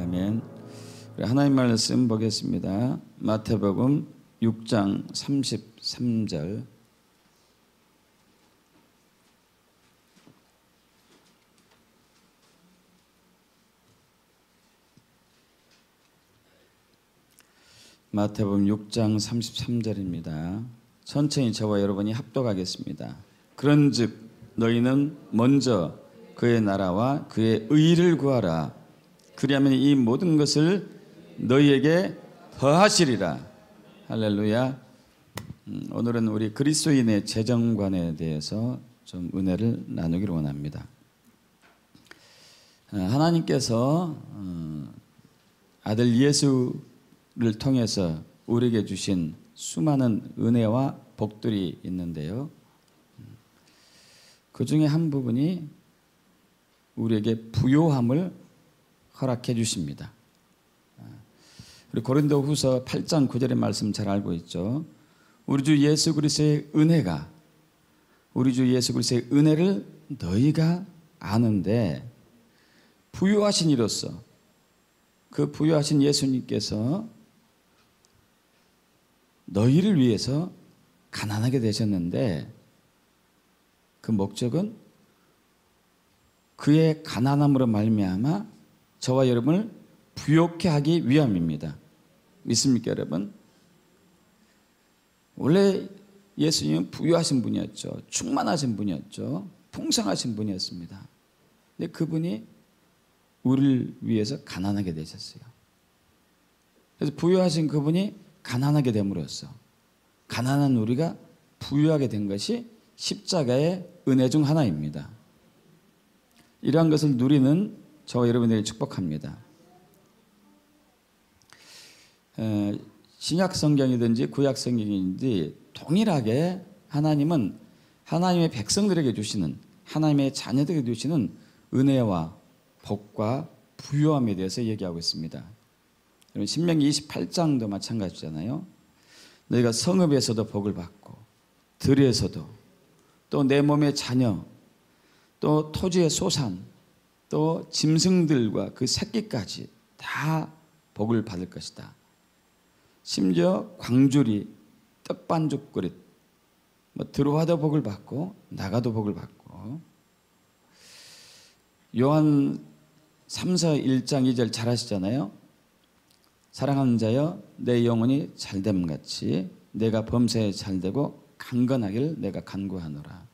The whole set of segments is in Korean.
아멘. 하나님 말씀 보겠습니다. 마태복음 6장 33절. 마태복음 6장 33절입니다. 천천히 저와 여러분이 합독하겠습니다. 그런즉 너희는 먼저 그의 나라와 그의 의를 구하라. 그리하면 이 모든 것을 너희에게 더하시리라. 할렐루야. 오늘은 우리 그리스도인의 재정관에 대해서 좀 은혜를 나누기를 원합니다. 하나님께서 아들 예수를 통해서 우리에게 주신 수많은 은혜와 복들이 있는데요. 그 중에 한 부분이 우리에게 부요함을 허락해 주십니다. 우리 고린도후서 8장 9절의 말씀 잘 알고 있죠. 우리 주 예수 그리스도의 은혜가, 우리 주 예수 그리스도의 은혜를 너희가 아는데 부요하신 이로써, 그 부요하신 예수님께서 너희를 위해서 가난하게 되셨는데 그 목적은 그의 가난함으로 말미암아 저와 여러분을 부요케 하기 위함입니다. 믿습니까, 여러분? 원래 예수님은 부유하신 분이었죠. 충만하신 분이었죠. 풍성하신 분이었습니다. 근데 그분이 우리를 위해서 가난하게 되셨어요. 그래서 부유하신 그분이 가난하게 됨으로써 가난한 우리가 부유하게 된 것이 십자가의 은혜 중 하나입니다. 이러한 것을 누리는 저와 여러분들이 축복합니다. 신약 성경이든지 구약 성경이든지 동일하게 하나님은 하나님의 백성들에게 주시는, 하나님의 자녀들에게 주시는 은혜와 복과 부요함에 대해서 얘기하고 있습니다. 신명기 28장도 마찬가지잖아요. 너희가 성읍에서도 복을 받고 들에서도 또 내 몸의 자녀 또 토지의 소산 또 짐승들과 그 새끼까지 다 복을 받을 것이다. 심지어 광주리, 떡반죽 그릇, 들어와도 복을 받고 나가도 복을 받고. 요한 3서 1장 2절 잘 아시잖아요. 사랑하는 자여 내 영혼이 잘됨 같이 내가 범사에 잘되고 강건하길 내가 간구하노라.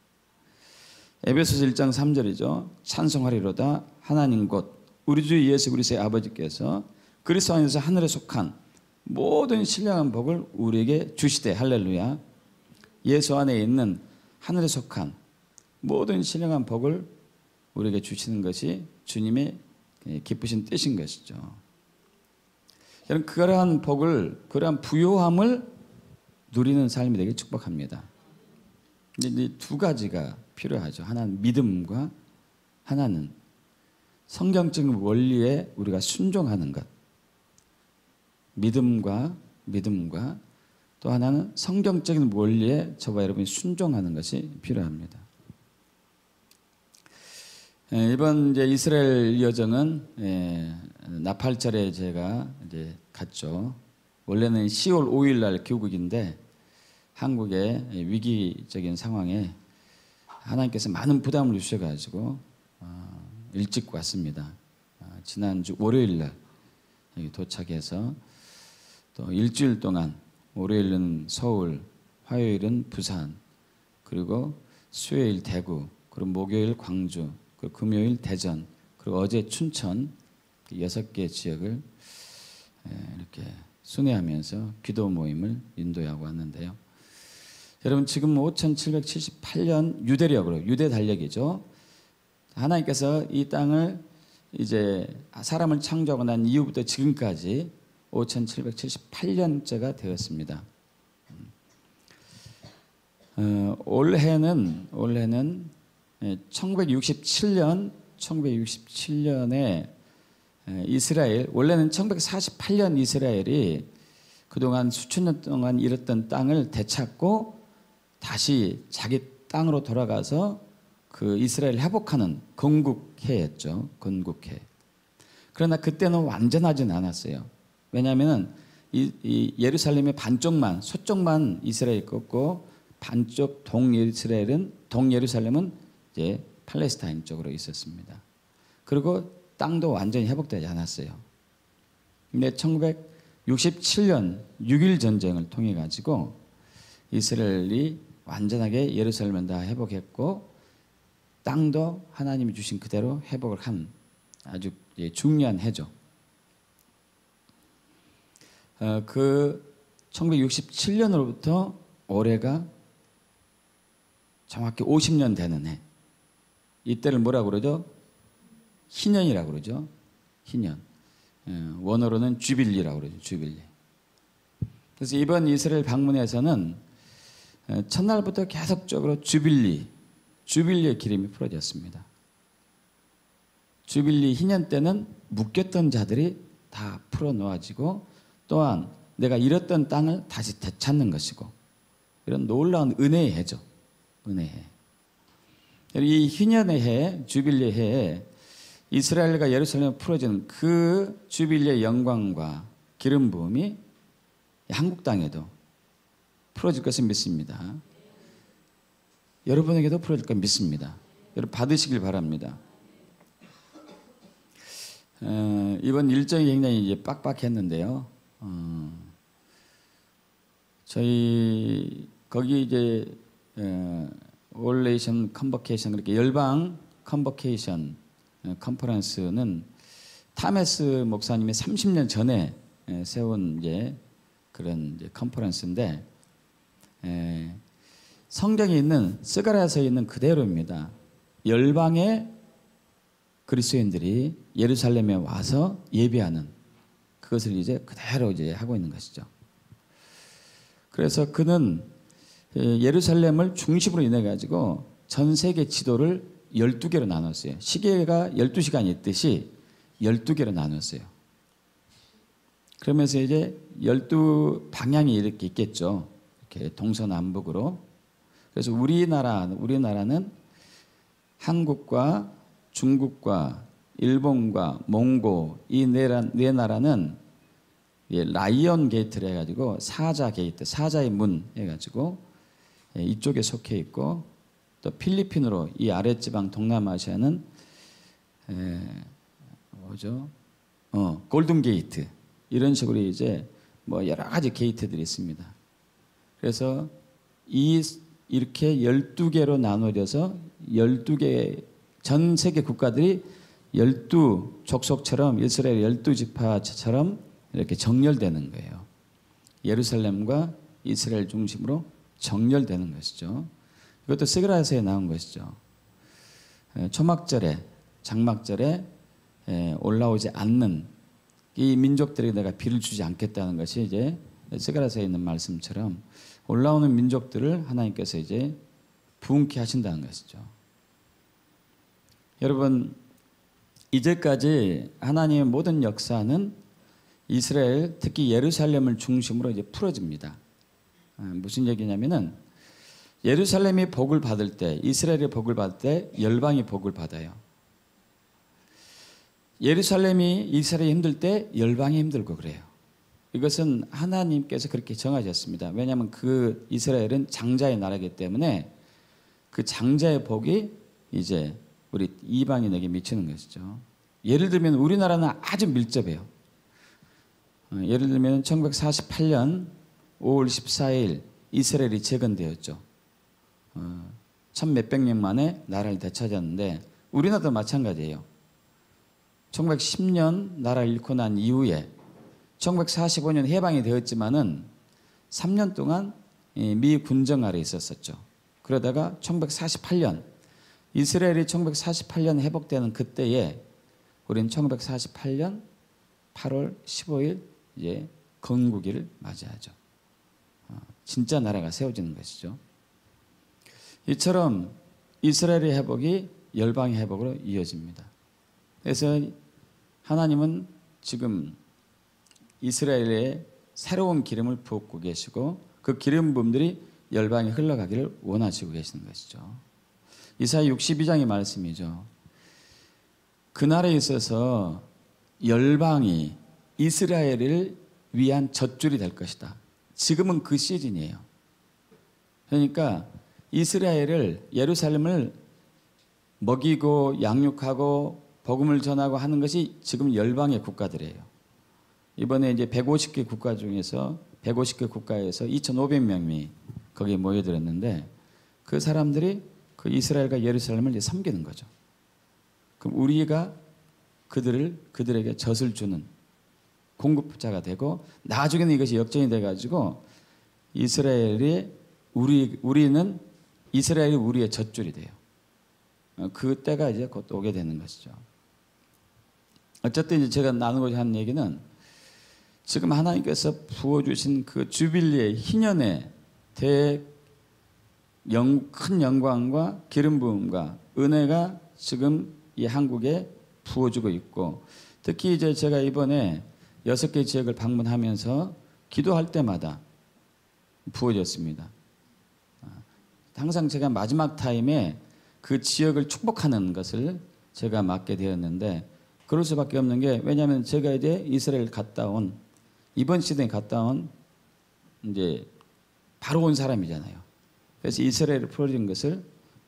에베소서 1장 3절이죠. 찬송하리로다 하나님 곧 우리 주 예수 그리스도의 아버지께서 그리스도 안에서 하늘에 속한 모든 신령한 복을 우리에게 주시되. 할렐루야. 예수 안에 있는 하늘에 속한 모든 신령한 복을 우리에게 주시는 것이 주님의 기쁘신 뜻인 것이죠. 여러분, 그러한 복을, 그러한 부요함을 누리는 삶이 되길 축복합니다. 이제 두 가지가 필요하죠. 하나는 믿음과 하나는 성경적인 원리에 우리가 순종하는 것. 믿음과 또 하나는 성경적인 원리에 저와 여러분이 순종하는 것이 필요합니다. 이번 이제 이스라엘 여정은 나팔절에 제가 이제 갔죠. 원래는 10월 5일 날 귀국인데 한국의 위기적인 상황에 하나님께서 많은 부담을 주셔가지고 일찍 왔습니다. 지난주 월요일 날 여기 도착해서 또 일주일 동안 월요일은 서울, 화요일은 부산, 그리고 수요일 대구, 그리고 목요일 광주, 그리고 금요일 대전, 그리고 어제 춘천 6개 지역을 이렇게 순회하면서 기도 모임을 인도하고 왔는데요. 여러분, 지금 5778년 유대력으로, 유대 달력이죠. 하나님께서 이 땅을 이제 사람을 창조하고 난 이후부터 지금까지 5778년째가 되었습니다. 올해는 1967년에 이스라엘, 원래는 1948년 이스라엘이 그동안 수천 년 동안 잃었던 땅을 되찾고 다시 자기 땅으로 돌아가서 그 이스라엘을 회복하는 건국해였죠. 건국해. 그러나 그때는 완전하진 않았어요. 왜냐하면 이 예루살렘의 반쪽만, 서쪽만 이스라엘이 꺾고 반쪽 동예루살렘은 이제 팔레스타인 쪽으로 있었습니다. 그리고 땅도 완전히 회복되지 않았어요. 근데 1967년 6.1 전쟁을 통해 가지고 이스라엘이 완전하게 예루살렘을 다 회복했고 땅도 하나님이 주신 그대로 회복을 한 아주 중요한 해죠. 그 1967년으로부터 올해가 정확히 50년 되는 해. 이때를 뭐라고 그러죠? 희년이라고 그러죠. 희년. 원어로는 주빌리라고 그러죠. 주빌리. 그래서 이번 이스라엘 방문에서는 첫날부터 계속적으로 주빌리의 기름이 풀어졌습니다. 주빌리 희년 때는 묶였던 자들이 다 풀어놓아지고 또한 내가 잃었던 땅을 다시 되찾는 것이고 이런 놀라운 은혜의 해죠. 은혜의 해. 이 희년의 해, 주빌리의 해에 이스라엘과 예루살렘에 풀어지는 그 주빌리의 영광과 기름 부음이 한국 땅에도 풀어질 것을 믿습니다. 여러분에게도 풀어질 걸 믿습니다. 여러분 받으시길 바랍니다. 이번 일정이 굉장히 이제 빡빡했는데요. 저희 거기 이제 올레이션 컨버케이션 그렇게 열방 컨버케이션 컨퍼런스는 타메스 목사님이 30년 전에 세운 이제 그런 이제 컨퍼런스인데 성경에 있는 스가랴서에 있는 그대로입니다. 열방의 그리스도인들이 예루살렘에 와서 예배하는 그것을 이제 그대로 이제 하고 있는 것이죠. 그래서 그는 예루살렘을 중심으로 인해 가지고 전 세계 지도를 12개로 나눴어요. 시계가 12시간이 있듯이 12개로 나눴어요. 그러면서 이제 12방향이 이렇게 있겠죠. 이렇게 동서남북으로. 그래서 우리나라는 한국과 중국과 일본과 몽고 이 네 나라는 라이언 게이트를 해가지고 사자 게이트, 사자의 문 해가지고 이쪽에 속해 있고 또 필리핀으로 이 아랫지방 동남아시아는 뭐죠? 골든 게이트 이런 식으로 이제 뭐 여러 가지 게이트들이 있습니다. 그래서 이렇게 12개로 나눠져서 12개 전 세계 국가들이 12족속처럼 이스라엘 12지파처럼 이렇게 정렬되는 거예요. 예루살렘과 이스라엘 중심으로 정렬되는 것이죠. 이것도 스가랴서에 나온 것이죠. 초막절에 장막절에 올라오지 않는 이 민족들에게 내가 비를 주지 않겠다는 것이 이제 스가랴서에 있는 말씀처럼 올라오는 민족들을 하나님께서 이제 부흥케 하신다는 것이죠. 여러분 이제까지 하나님의 모든 역사는 이스라엘 특히 예루살렘을 중심으로 이제 풀어집니다. 무슨 얘기냐면은 예루살렘이 복을 받을 때 이스라엘이 복을 받을 때 열방이 복을 받아요. 예루살렘이 이스라엘이 힘들 때 열방이 힘들고 그래요. 이것은 하나님께서 그렇게 정하셨습니다. 왜냐하면 그 이스라엘은 장자의 나라이기 때문에 그 장자의 복이 이제 우리 이방인에게 미치는 것이죠. 예를 들면 우리나라는 아주 밀접해요. 예를 들면 1948년 5월 14일 이스라엘이 재건되었죠. 천몇백 년 만에 나라를 되찾았는데 우리나라도 마찬가지예요. 1910년 나라를 잃고 난 이후에 1945년 해방이 되었지만은 3년 동안 미 군정 아래 있었었죠. 그러다가 1948년 이스라엘이 1948년 회복되는 그때에 우리는 1948년 8월 15일 이제 건국일을 맞이하죠. 진짜 나라가 세워지는 것이죠. 이처럼 이스라엘의 회복이 열방의 회복으로 이어집니다. 그래서 하나님은 지금 이스라엘에 새로운 기름을 붓고 계시고 그 기름 부음들이 열방에 흘러가기를 원하시고 계시는 것이죠. 이사야 62장의 말씀이죠. 그날에 있어서 열방이 이스라엘을 위한 젖줄이 될 것이다. 지금은 그 시즌이에요. 그러니까 이스라엘을, 예루살렘을 먹이고 양육하고 복음을 전하고 하는 것이 지금 열방의 국가들이에요. 이번에 이제 150개 국가 중에서 150개 국가에서 2,500명이 거기에 모여들었는데 그 사람들이 그 이스라엘과 예루살렘을 이제 섬기는 거죠. 그럼 우리가 그들에게 젖을 주는 공급자가 되고 나중에는 이것이 역전이 돼가지고 우리는 이스라엘이 우리의 젖줄이 돼요. 그 때가 이제 곧 오게 되는 것이죠. 어쨌든 이제 제가 나누고자 하는 얘기는 지금 하나님께서 부어주신 그 주빌리의 희년의 큰 영광과 기름 부음과 은혜가 지금 이 한국에 부어주고 있고, 특히 이제 제가 이번에 6개 지역을 방문하면서 기도할 때마다 부어졌습니다. 항상 제가 마지막 타임에 그 지역을 축복하는 것을 제가 맡게 되었는데, 그럴 수밖에 없는 게, 왜냐하면 제가 이제 이스라엘 갔다 온, 이번 시대에 갔다 온 이제 바로 온 사람이잖아요. 그래서 이스라엘을 풀어진 것을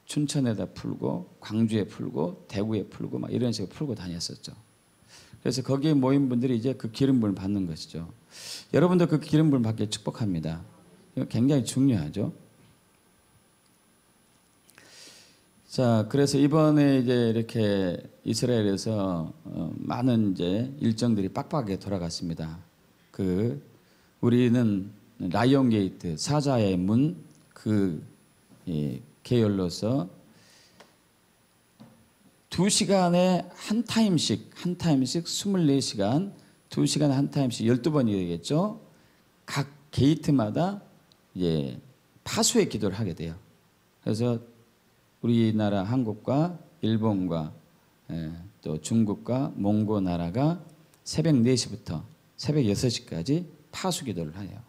춘천에다 풀고 광주에 풀고 대구에 풀고 막 이런 식으로 풀고 다녔었죠. 그래서 거기에 모인 분들이 이제 그 기름 부음을 받는 것이죠. 여러분도 그 기름 부음을 받게 축복합니다. 이거 굉장히 중요하죠. 자, 그래서 이번에 이제 이렇게 이스라엘에서 많은 이제 일정들이 빡빡하게 돌아갔습니다. 우리는 라이온 게이트, 사자의 문, 계열로서 2시간에 한 타임씩 24시간, 2시간에 한 타임씩 12번이 되겠죠. 각 게이트마다 이제 파수의 기도를 하게 돼요. 그래서 우리나라 한국과 일본과 또 중국과 몽고 나라가 새벽 4시부터 새벽 6시까지 파수 기도를 해요.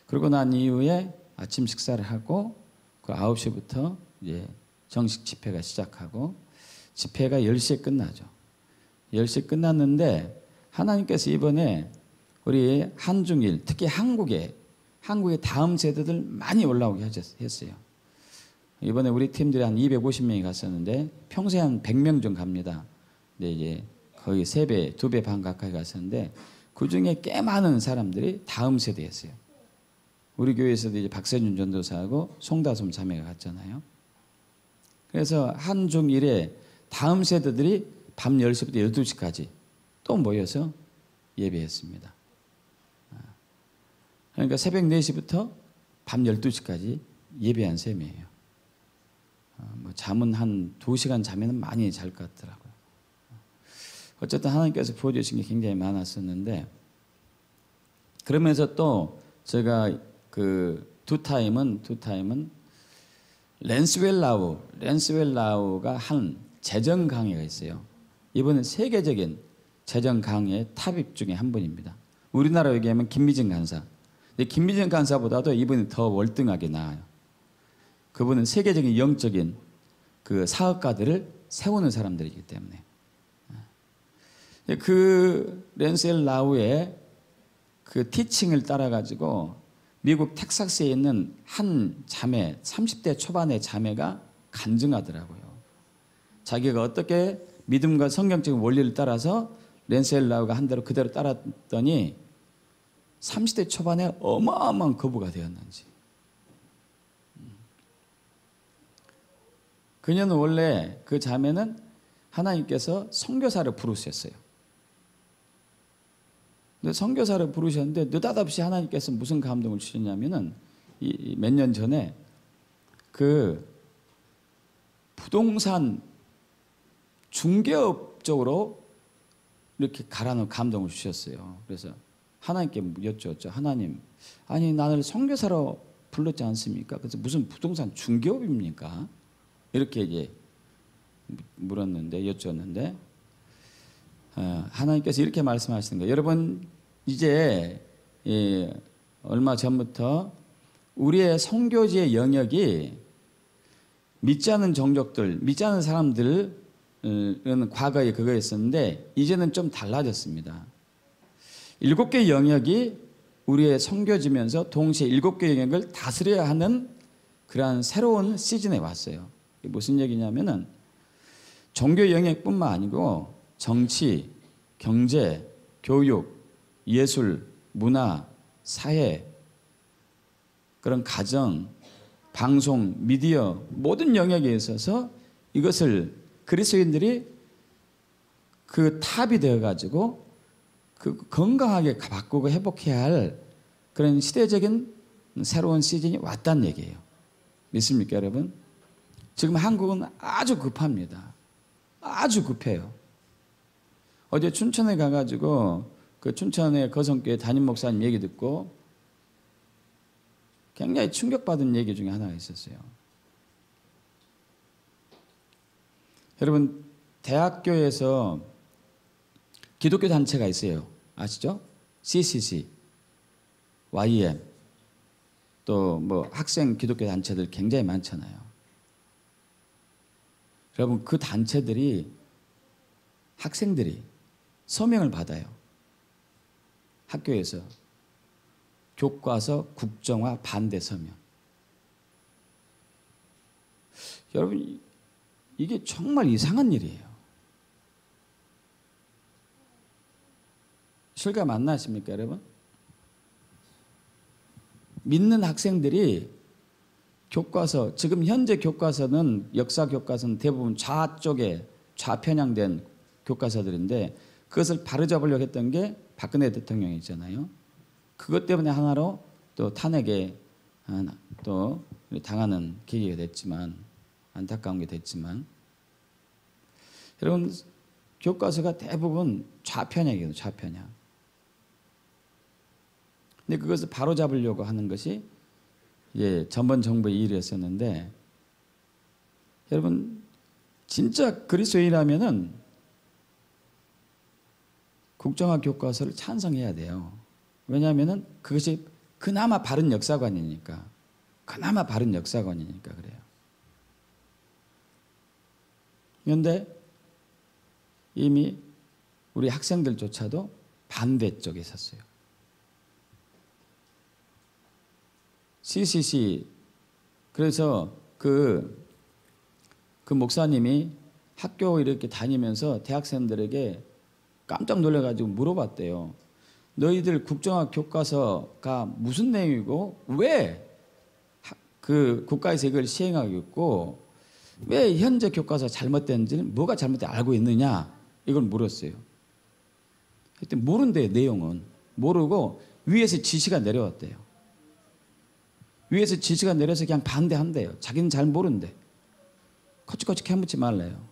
그러고 난 이후에 아침 식사를 하고 그 9시부터 이제 정식 집회가 시작하고 집회가 10시에 끝나죠. 10시에 끝났는데 하나님께서 이번에 우리 한중일, 특히 한국의 다음 세대들 많이 올라오게 했어요. 이번에 우리 팀들이 한 250명이 갔었는데 평소에 한 100명 좀 갑니다. 근데 이제 거의 3배, 2배 반 가까이 갔었는데 그 중에 꽤 많은 사람들이 다음 세대였어요. 우리 교회에서도 이제 박세준 전도사하고 송다솜 자매가 갔잖아요. 그래서 한중일에 다음 세대들이 밤 10시부터 12시까지 또 모여서 예배했습니다. 그러니까 새벽 4시부터 밤 12시까지 예배한 셈이에요. 잠은 한 2시간 자면 많이 잘 것 같더라고요. 어쨌든 하나님께서 부어주신 게 굉장히 많았었는데, 그러면서 또 제가 두 타임은 랜스웰라우가 한 재정 강의가 있어요. 이번엔 세계적인 재정 강의의 탑입 중에 한 분입니다. 우리나라 얘기하면 김미진 간사. 근데 김미진 간사보다도 이분이 더 월등하게 나아요. 그분은 세계적인 영적인 그 사업가들을 세우는 사람들이기 때문에. 그 랜스웰라우의 그 티칭을 따라가지고 미국 텍사스에 있는 한 자매, 30대 초반의 자매가 간증하더라고요. 자기가 어떻게 믿음과 성경적인 원리를 따라서 랜스웰라우가 한 대로 그대로 따랐더니 30대 초반에 어마어마한 거부가 되었는지. 그녀는 원래, 그 자매는 하나님께서 선교사를 부르셨어요. 근데 선교사를 부르셨는데 느닷없이 하나님께서 무슨 감동을 주셨냐면은 몇 년 전에 그 부동산 중개업 쪽으로 이렇게 가라는 감동을 주셨어요. 그래서 하나님께 여쭈었죠. 하나님, 아니 나를 선교사로 불렀지 않습니까? 그래서 무슨 부동산 중개업입니까? 이렇게 이제 물었는데, 여쭈었는데, 하나님께서 이렇게 말씀하시는 거예요. 여러분, 이제 얼마 전부터 우리의 선교지의 영역이 믿지 않은 종족들, 믿지 않은 사람들을 이런 과거에 그거였었는데 이제는 좀 달라졌습니다. 7개 영역이 우리의 섬겨지면서 동시에 7개 영역을 다스려야 하는 그러한 새로운 시즌에 왔어요. 이게 무슨 얘기냐면은 종교 영역뿐만 아니고 정치, 경제, 교육, 예술, 문화, 사회, 그런 가정, 방송, 미디어 모든 영역에 있어서 이것을 그리스도인들이 그 탑이 되어가지고 그 건강하게 바꾸고 회복해야 할 그런 시대적인 새로운 시즌이 왔다는 얘기예요. 믿습니까, 여러분? 지금 한국은 아주 급합니다. 아주 급해요. 어제 춘천에 가가지고 그 춘천의 거성교회 담임 목사님 얘기 듣고 굉장히 충격받은 얘기 중에 하나가 있었어요. 여러분, 대학교에서 기독교 단체가 있어요. 아시죠? CCC, YM, 또 뭐 학생 기독교 단체들 굉장히 많잖아요. 여러분, 그 단체들이 학생들이 서명을 받아요. 학교에서 교과서 국정화 반대 서명. 여러분, 이게 정말 이상한 일이에요. 실감 안 나십니까, 여러분? 믿는 학생들이 교과서, 지금 현재 교과서는, 역사 교과서는 대부분 좌쪽에 좌편향된 교과서들인데 그것을 바로잡으려고 했던 게 박근혜 대통령이잖아요. 그것 때문에 하나로 또 탄핵에 또 당하는 계기가 됐지만, 안타까운 게 됐지만, 여러분, 교과서가 대부분 좌편향이에요. 좌편향. 근데 그것을 바로잡으려고 하는 것이 전번 정부의 일이었었는데, 여러분, 진짜 그리스도인이라면은 국정화 교과서를 찬성해야 돼요. 왜냐하면은 그것이 그나마 바른 역사관이니까. 그나마 바른 역사관이니까 그래요. 그런데 이미 우리 학생들조차도 반대 쪽에 섰어요. CCC, 그래서 그 목사님이 학교 이렇게 다니면서 대학생들에게 깜짝 놀라가지고 물어봤대요. 너희들 국정화 교과서가 무슨 내용이고 왜 그 국가에서 이걸 시행하고 있고 왜 현재 교과서 잘못된지 뭐가 잘못돼 알고 있느냐, 이걸 물었어요. 그때 모른대요. 내용은 모르고 위에서 지시가 내려왔대요. 위에서 지시가 내려서 그냥 반대한대요. 자기는 잘 모른대. 거치거치 캐묻지 말래요.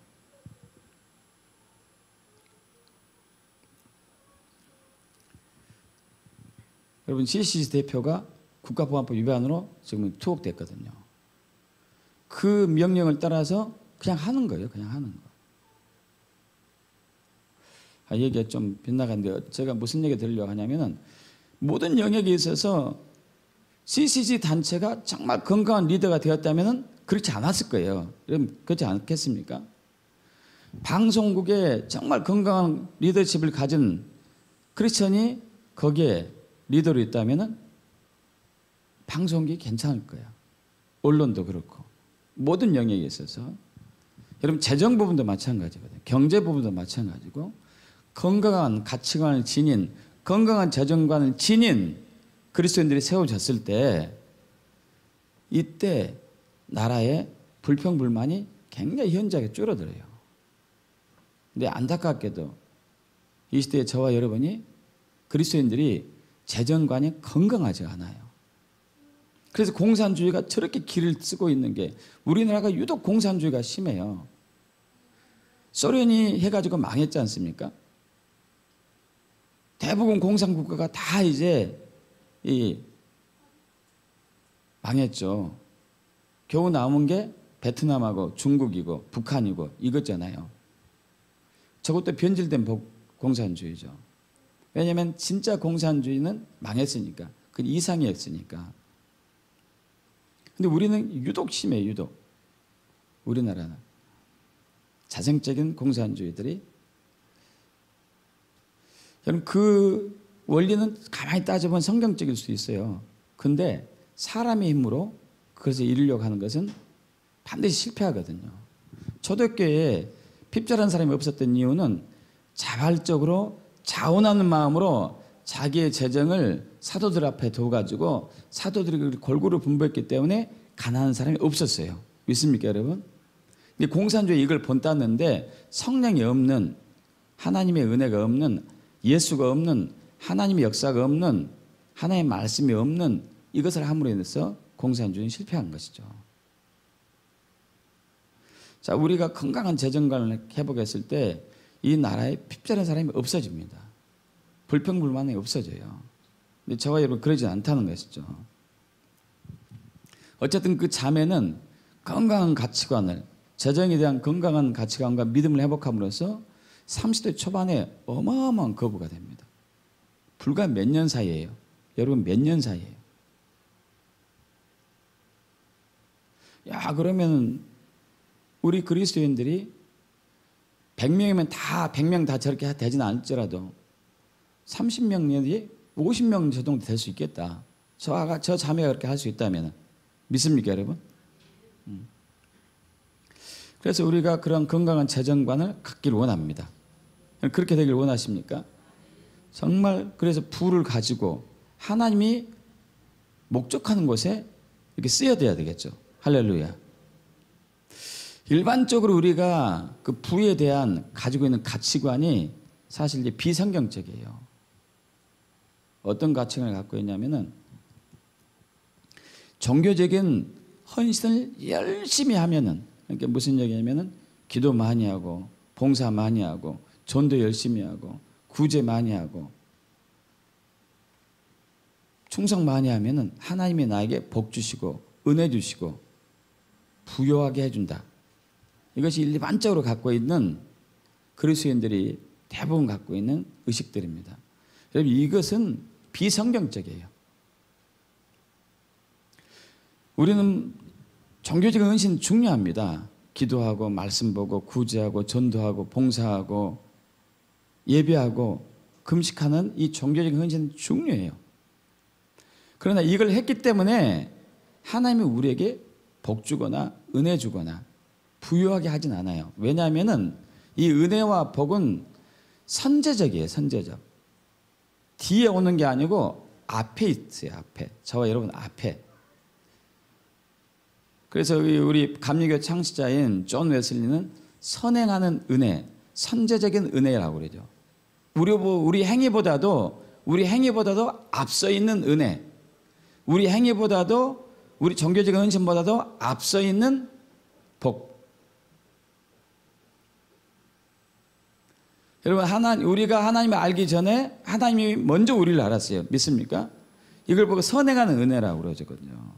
여러분, CCC 대표가 국가보안법 위반으로 지금 투옥됐거든요. 그 명령을 따라서 그냥 하는 거예요. 그냥 하는 거. 얘기가 좀 빗나갔는데 제가 무슨 얘기 드리려고 하냐면은 모든 영역에 있어서 CCC 단체가 정말 건강한 리더가 되었다면은 그렇지 않았을 거예요. 여러분, 그렇지 않겠습니까? 방송국에 정말 건강한 리더십을 가진 크리스천이 거기에 리더로 있다면은 방송국이 괜찮을 거야. 언론도 그렇고 모든 영역에 있어서. 여러분, 재정 부분도 마찬가지거든요. 경제 부분도 마찬가지고 건강한 가치관을 지닌, 건강한 재정관을 지닌 그리스도인들이 세워졌을 때 이때 나라의 불평불만이 굉장히 현저하게 줄어들어요. 근데 안타깝게도 이 시대에 저와 여러분이 그리스도인들이 재정관이 건강하지 않아요. 그래서 공산주의가 저렇게 길을 쓰고 있는 게 우리나라가 유독 공산주의가 심해요. 소련이 해가지고 망했지 않습니까? 대부분 공산국가가 다 이제 망했죠. 겨우 남은 게 베트남하고 중국이고 북한이고 이거잖아요. 저것도 변질된 공산주의죠. 왜냐하면 진짜 공산주의는 망했으니까. 그 이상이었으니까. 근데 우리는 유독 심해요. 유독. 우리나라는. 자생적인 공산주의들이. 여러분 그 원리는 가만히 따져보면 성경적일 수 있어요. 근데 사람의 힘으로 그것을 이루려고 하는 것은 반드시 실패하거든요. 초대교회에 핍절한 사람이 없었던 이유는 자발적으로 자원하는 마음으로 자기의 재정을 사도들 앞에 둬가지고 사도들이 골고루 분배했기 때문에 가난한 사람이 없었어요. 믿습니까 여러분? 근데 공산주의 이걸 본땄는데 성령이 없는, 하나님의 은혜가 없는, 예수가 없는, 하나님의 역사가 없는, 하나님의 말씀이 없는 이것을 함으로 인해서 공산주의는 실패한 것이죠. 자, 우리가 건강한 재정관을 회복했을 때 이 나라에 핍절한 사람이 없어집니다. 불평불만이 없어져요. 근데 저와 여러분 그러지 않다는 것이죠. 어쨌든 그 자매는 건강한 가치관을, 재정에 대한 건강한 가치관과 믿음을 회복함으로써 30대 초반에 어마어마한 거부가 됩니다. 불과 몇 년 사이예요. 여러분 몇 년 사이예요. 야, 그러면 우리 그리스도인들이 100명이면 다 100명 다 저렇게 되지는 않을지라도 30명 내지 50명 저 정도 될 수 있겠다. 저 자매가 그렇게 할 수 있다면 믿습니까 여러분? 그래서 우리가 그런 건강한 재정관을 갖기를 원합니다. 그렇게 되길 원하십니까? 정말 그래서 부를 가지고 하나님이 목적하는 곳에 이렇게 쓰여져야 되겠죠. 할렐루야. 일반적으로 우리가 그 부에 대한 가지고 있는 가치관이 사실 이제 비성경적이에요. 어떤 가치관을 갖고 있냐면은 종교적인 헌신을 열심히 하면은, 그러니까 무슨 얘기냐면은 기도 많이 하고 봉사 많이 하고 전도 열심히 하고 구제 많이 하고 충성 많이 하면은 하나님이 나에게 복 주시고 은혜 주시고 부유하게 해준다. 이것이 일반적으로 갖고 있는 그리스도인들이 대부분 갖고 있는 의식들입니다. 여러분 이것은 비성경적이에요. 우리는 종교적인 헌신 중요합니다. 기도하고 말씀 보고 구제하고 전도하고 봉사하고 예배하고 금식하는 이 종교적인 헌신은 중요해요. 그러나 이걸 했기 때문에 하나님이 우리에게 복 주거나 은혜 주거나 부유하게 하진 않아요. 왜냐하면 이 은혜와 복은 선제적이에요. 선제적. 뒤에 오는 게 아니고 앞에 있어요. 앞에. 저와 여러분 앞에. 그래서 우리 감리교 창시자인 존 웨슬리는 선행하는 은혜, 선제적인 은혜라고 그러죠. 우리 행위보다도 앞서 있는 은혜, 우리 행위보다도 우리 종교적인 헌신보다도 앞서 있는 복. 여러분 우리가 하나님을 알기 전에 하나님이 먼저 우리를 알았어요. 믿습니까? 이걸 보고 선행하는 은혜라고 그러거든요.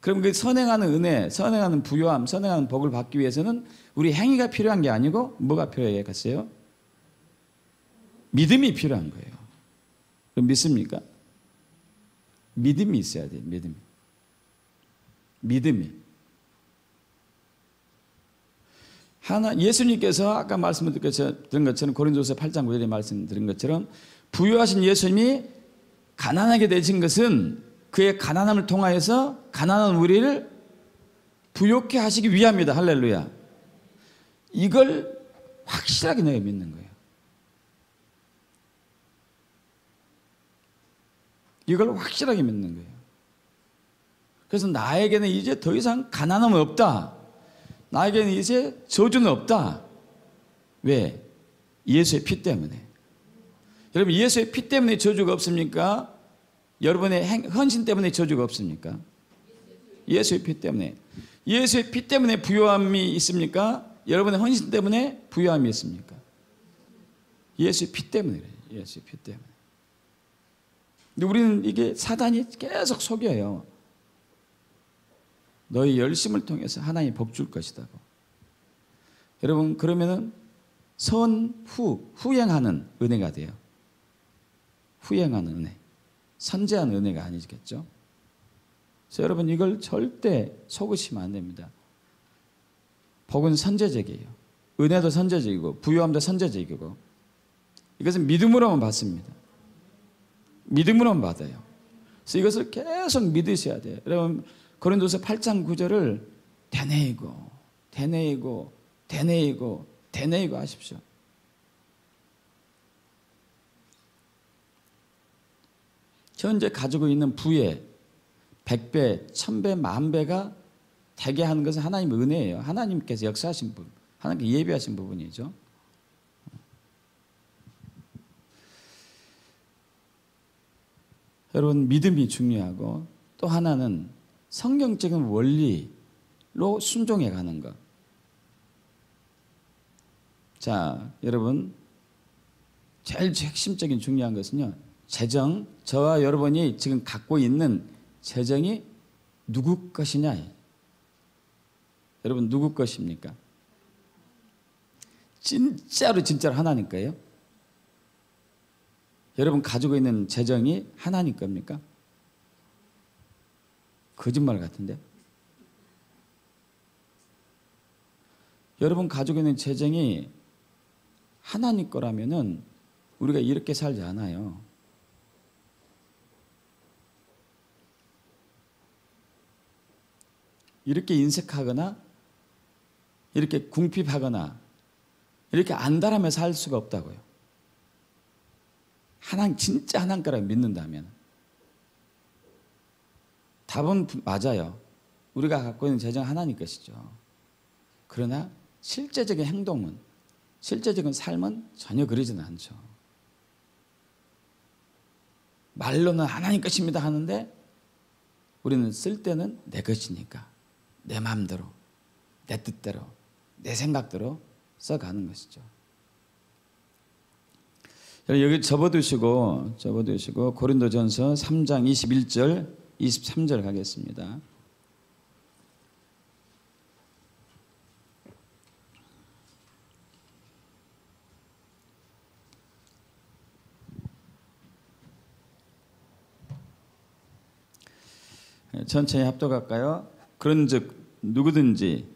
그럼 그 선행하는 은혜, 선행하는 부요함, 선행하는 복을 받기 위해서는 우리 행위가 필요한 게 아니고 뭐가 필요해겠어요? 믿음이 필요한 거예요. 그럼 믿습니까? 믿음이 있어야 돼요. 믿음이. 예수님께서 아까 말씀드린 것처럼 고린도서 8장 9절에 말씀드린 것처럼 부유하신 예수님이 가난하게 되신 것은 그의 가난함을 통하여서 가난한 우리를 부욕해 하시기 위함이다. 할렐루야. 이걸 확실하게 내가 믿는 거예요. 이걸 확실하게 믿는 거예요. 그래서 나에게는 이제 더 이상 가난함은 없다. 나에게는 이제 저주는 없다. 왜? 예수의 피 때문에. 여러분 예수의 피 때문에 저주가 없습니까? 여러분의 헌신 때문에 저주가 없습니까? 예수의 피 때문에. 예수의 피 때문에 부요함이 있습니까? 여러분의 헌신 때문에 부요함이 있습니까? 예수의 피 때문에 그래요. 예수의 피 때문에. 근데 우리는 이게 사단이 계속 속여요. 너의 열심을 통해서 하나님이 복 줄 것이다고. 여러분 그러면은 후행하는 은혜가 돼요. 후행하는 은혜. 선제한 은혜가 아니겠죠? 그래서 여러분 이걸 절대 속으시면 안 됩니다. 복은 선제적이에요. 은혜도 선제적이고 부유함도 선제적이고 이것은 믿음으로만 받습니다. 믿음으로만 받아요. 그래서 이것을 계속 믿으셔야 돼요. 여러분 고린도서 8장 9절을 되뇌이고 하십시오. 현재 가지고 있는 부의 100배, 1000배, 10,000배가 되게 하는 것은 하나님의 은혜예요. 하나님께서 역사하신 부분, 하나님께 예비하신 부분이죠. 여러분 믿음이 중요하고 또 하나는 성경적인 원리로 순종해 가는 것. 자, 여러분 제일 핵심적인 중요한 것은요. 재정, 저와 여러분이 지금 갖고 있는 재정이 누구 것이냐. 여러분 누구 것입니까? 진짜로 하나님 거예요? 여러분 가지고 있는 재정이 하나님 겁니까? 거짓말 같은데? 여러분 가지고 있는 재정이 하나님 거라면은 우리가 이렇게 살지 않아요. 이렇게 인색하거나 이렇게 궁핍하거나 이렇게 안달하며 살 수가 없다고요. 진짜 하나님 거라고 믿는다면 답은 맞아요. 우리가 갖고 있는 재정 하나님 것이죠. 그러나 실제적인 행동은, 실제적인 삶은 전혀 그러지는 않죠. 말로는 하나님 것입니다 하는데 우리는 쓸 때는 내 것이니까 내 마음대로, 내 뜻대로, 내 생각대로 써가는 것이죠. 여기 접어두시고 고린도전서 3장 21절 23절 가겠습니다. 천천히 합독할까요? 그런즉 누구든지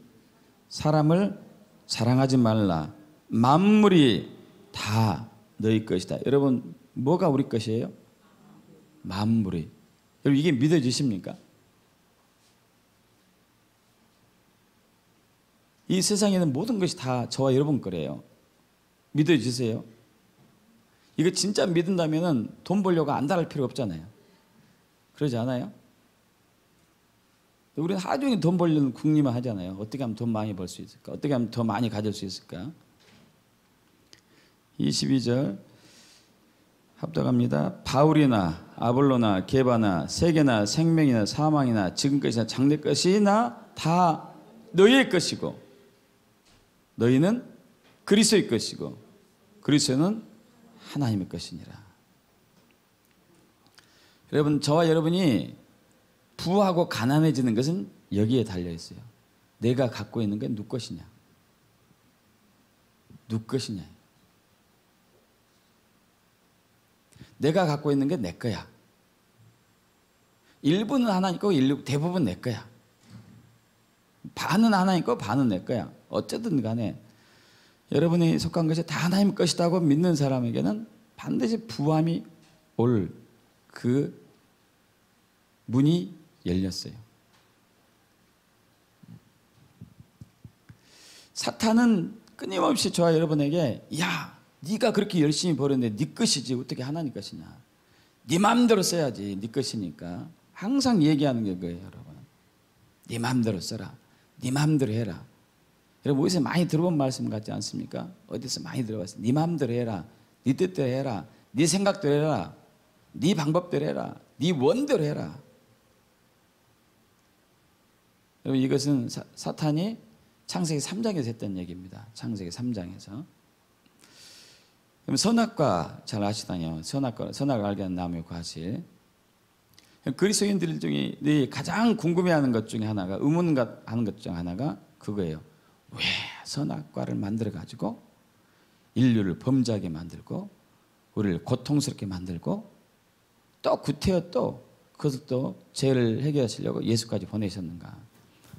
사람을 자랑하지 말라. 만물이 다 너희 것이다. 여러분 뭐가 우리 것이에요? 만물이. 여러분 이게 믿어지십니까? 이 세상에는 모든 것이 다 저와 여러분 거래요. 믿어지세요? 이거 진짜 믿는다면 돈 벌려고 안달할 필요 없잖아요. 그러지 않아요? 우리는 하루 종일 돈 벌려는 궁리만 하잖아요. 어떻게 하면 돈 많이 벌 수 있을까? 어떻게 하면 더 많이 가질 수 있을까? 22절 합독합니다. 바울이나 아볼로나 게바나 세계나 생명이나 사망이나 지금것이나 장래 것이나 다 너희의 것이고 너희는 그리스도의 것이고 그리스도는 하나님의 것이니라. 여러분 저와 여러분이 부하고 가난해지는 것은 여기에 달려 있어요. 내가 갖고 있는 게 누구 것이냐? 누구 것이냐? 내가 갖고 있는 게 내 거야. 일부는 하나님 거고 대부분 내 거야. 반은 하나님 거고 반은 내 거야. 어쨌든 간에 여러분이 속한 것이 다 하나님 것이라고 믿는 사람에게는 반드시 부함이 올 그 문이 열렸어요. 사탄은 끊임없이 저와 여러분에게 야 네가 그렇게 열심히 벌었는데 네 것이지 어떻게 하나님 것이냐. 네 마음대로 써야지 네 것이니까 항상 얘기하는 게 그거예요. 여러분 네 마음대로 써라. 네 마음대로 해라. 여러분 어디서 많이 들어본 말씀 같지 않습니까? 어디서 많이 들어봤어요. 네 마음대로 해라. 네 뜻대로 해라. 네 생각대로 해라. 네 방법대로 해라. 네 원대로 해라. 여러분 이것은 사탄이 창세기 3장에서 했던 얘기입니다. 창세기 3장에서. 그럼 선악과 잘 아시다뇨. 선악을 알게 하는 나무의 과실. 그리스도인들 중에 가장 궁금해하는 것 중에 하나가 의문하는 것 중에 하나가 그거예요. 왜 선악과를 만들어 가지고 인류를 범죄하게 만들고 우리를 고통스럽게 만들고 또 구태여 또 그것을 또 죄를 해결하시려고 예수까지 보내셨는가.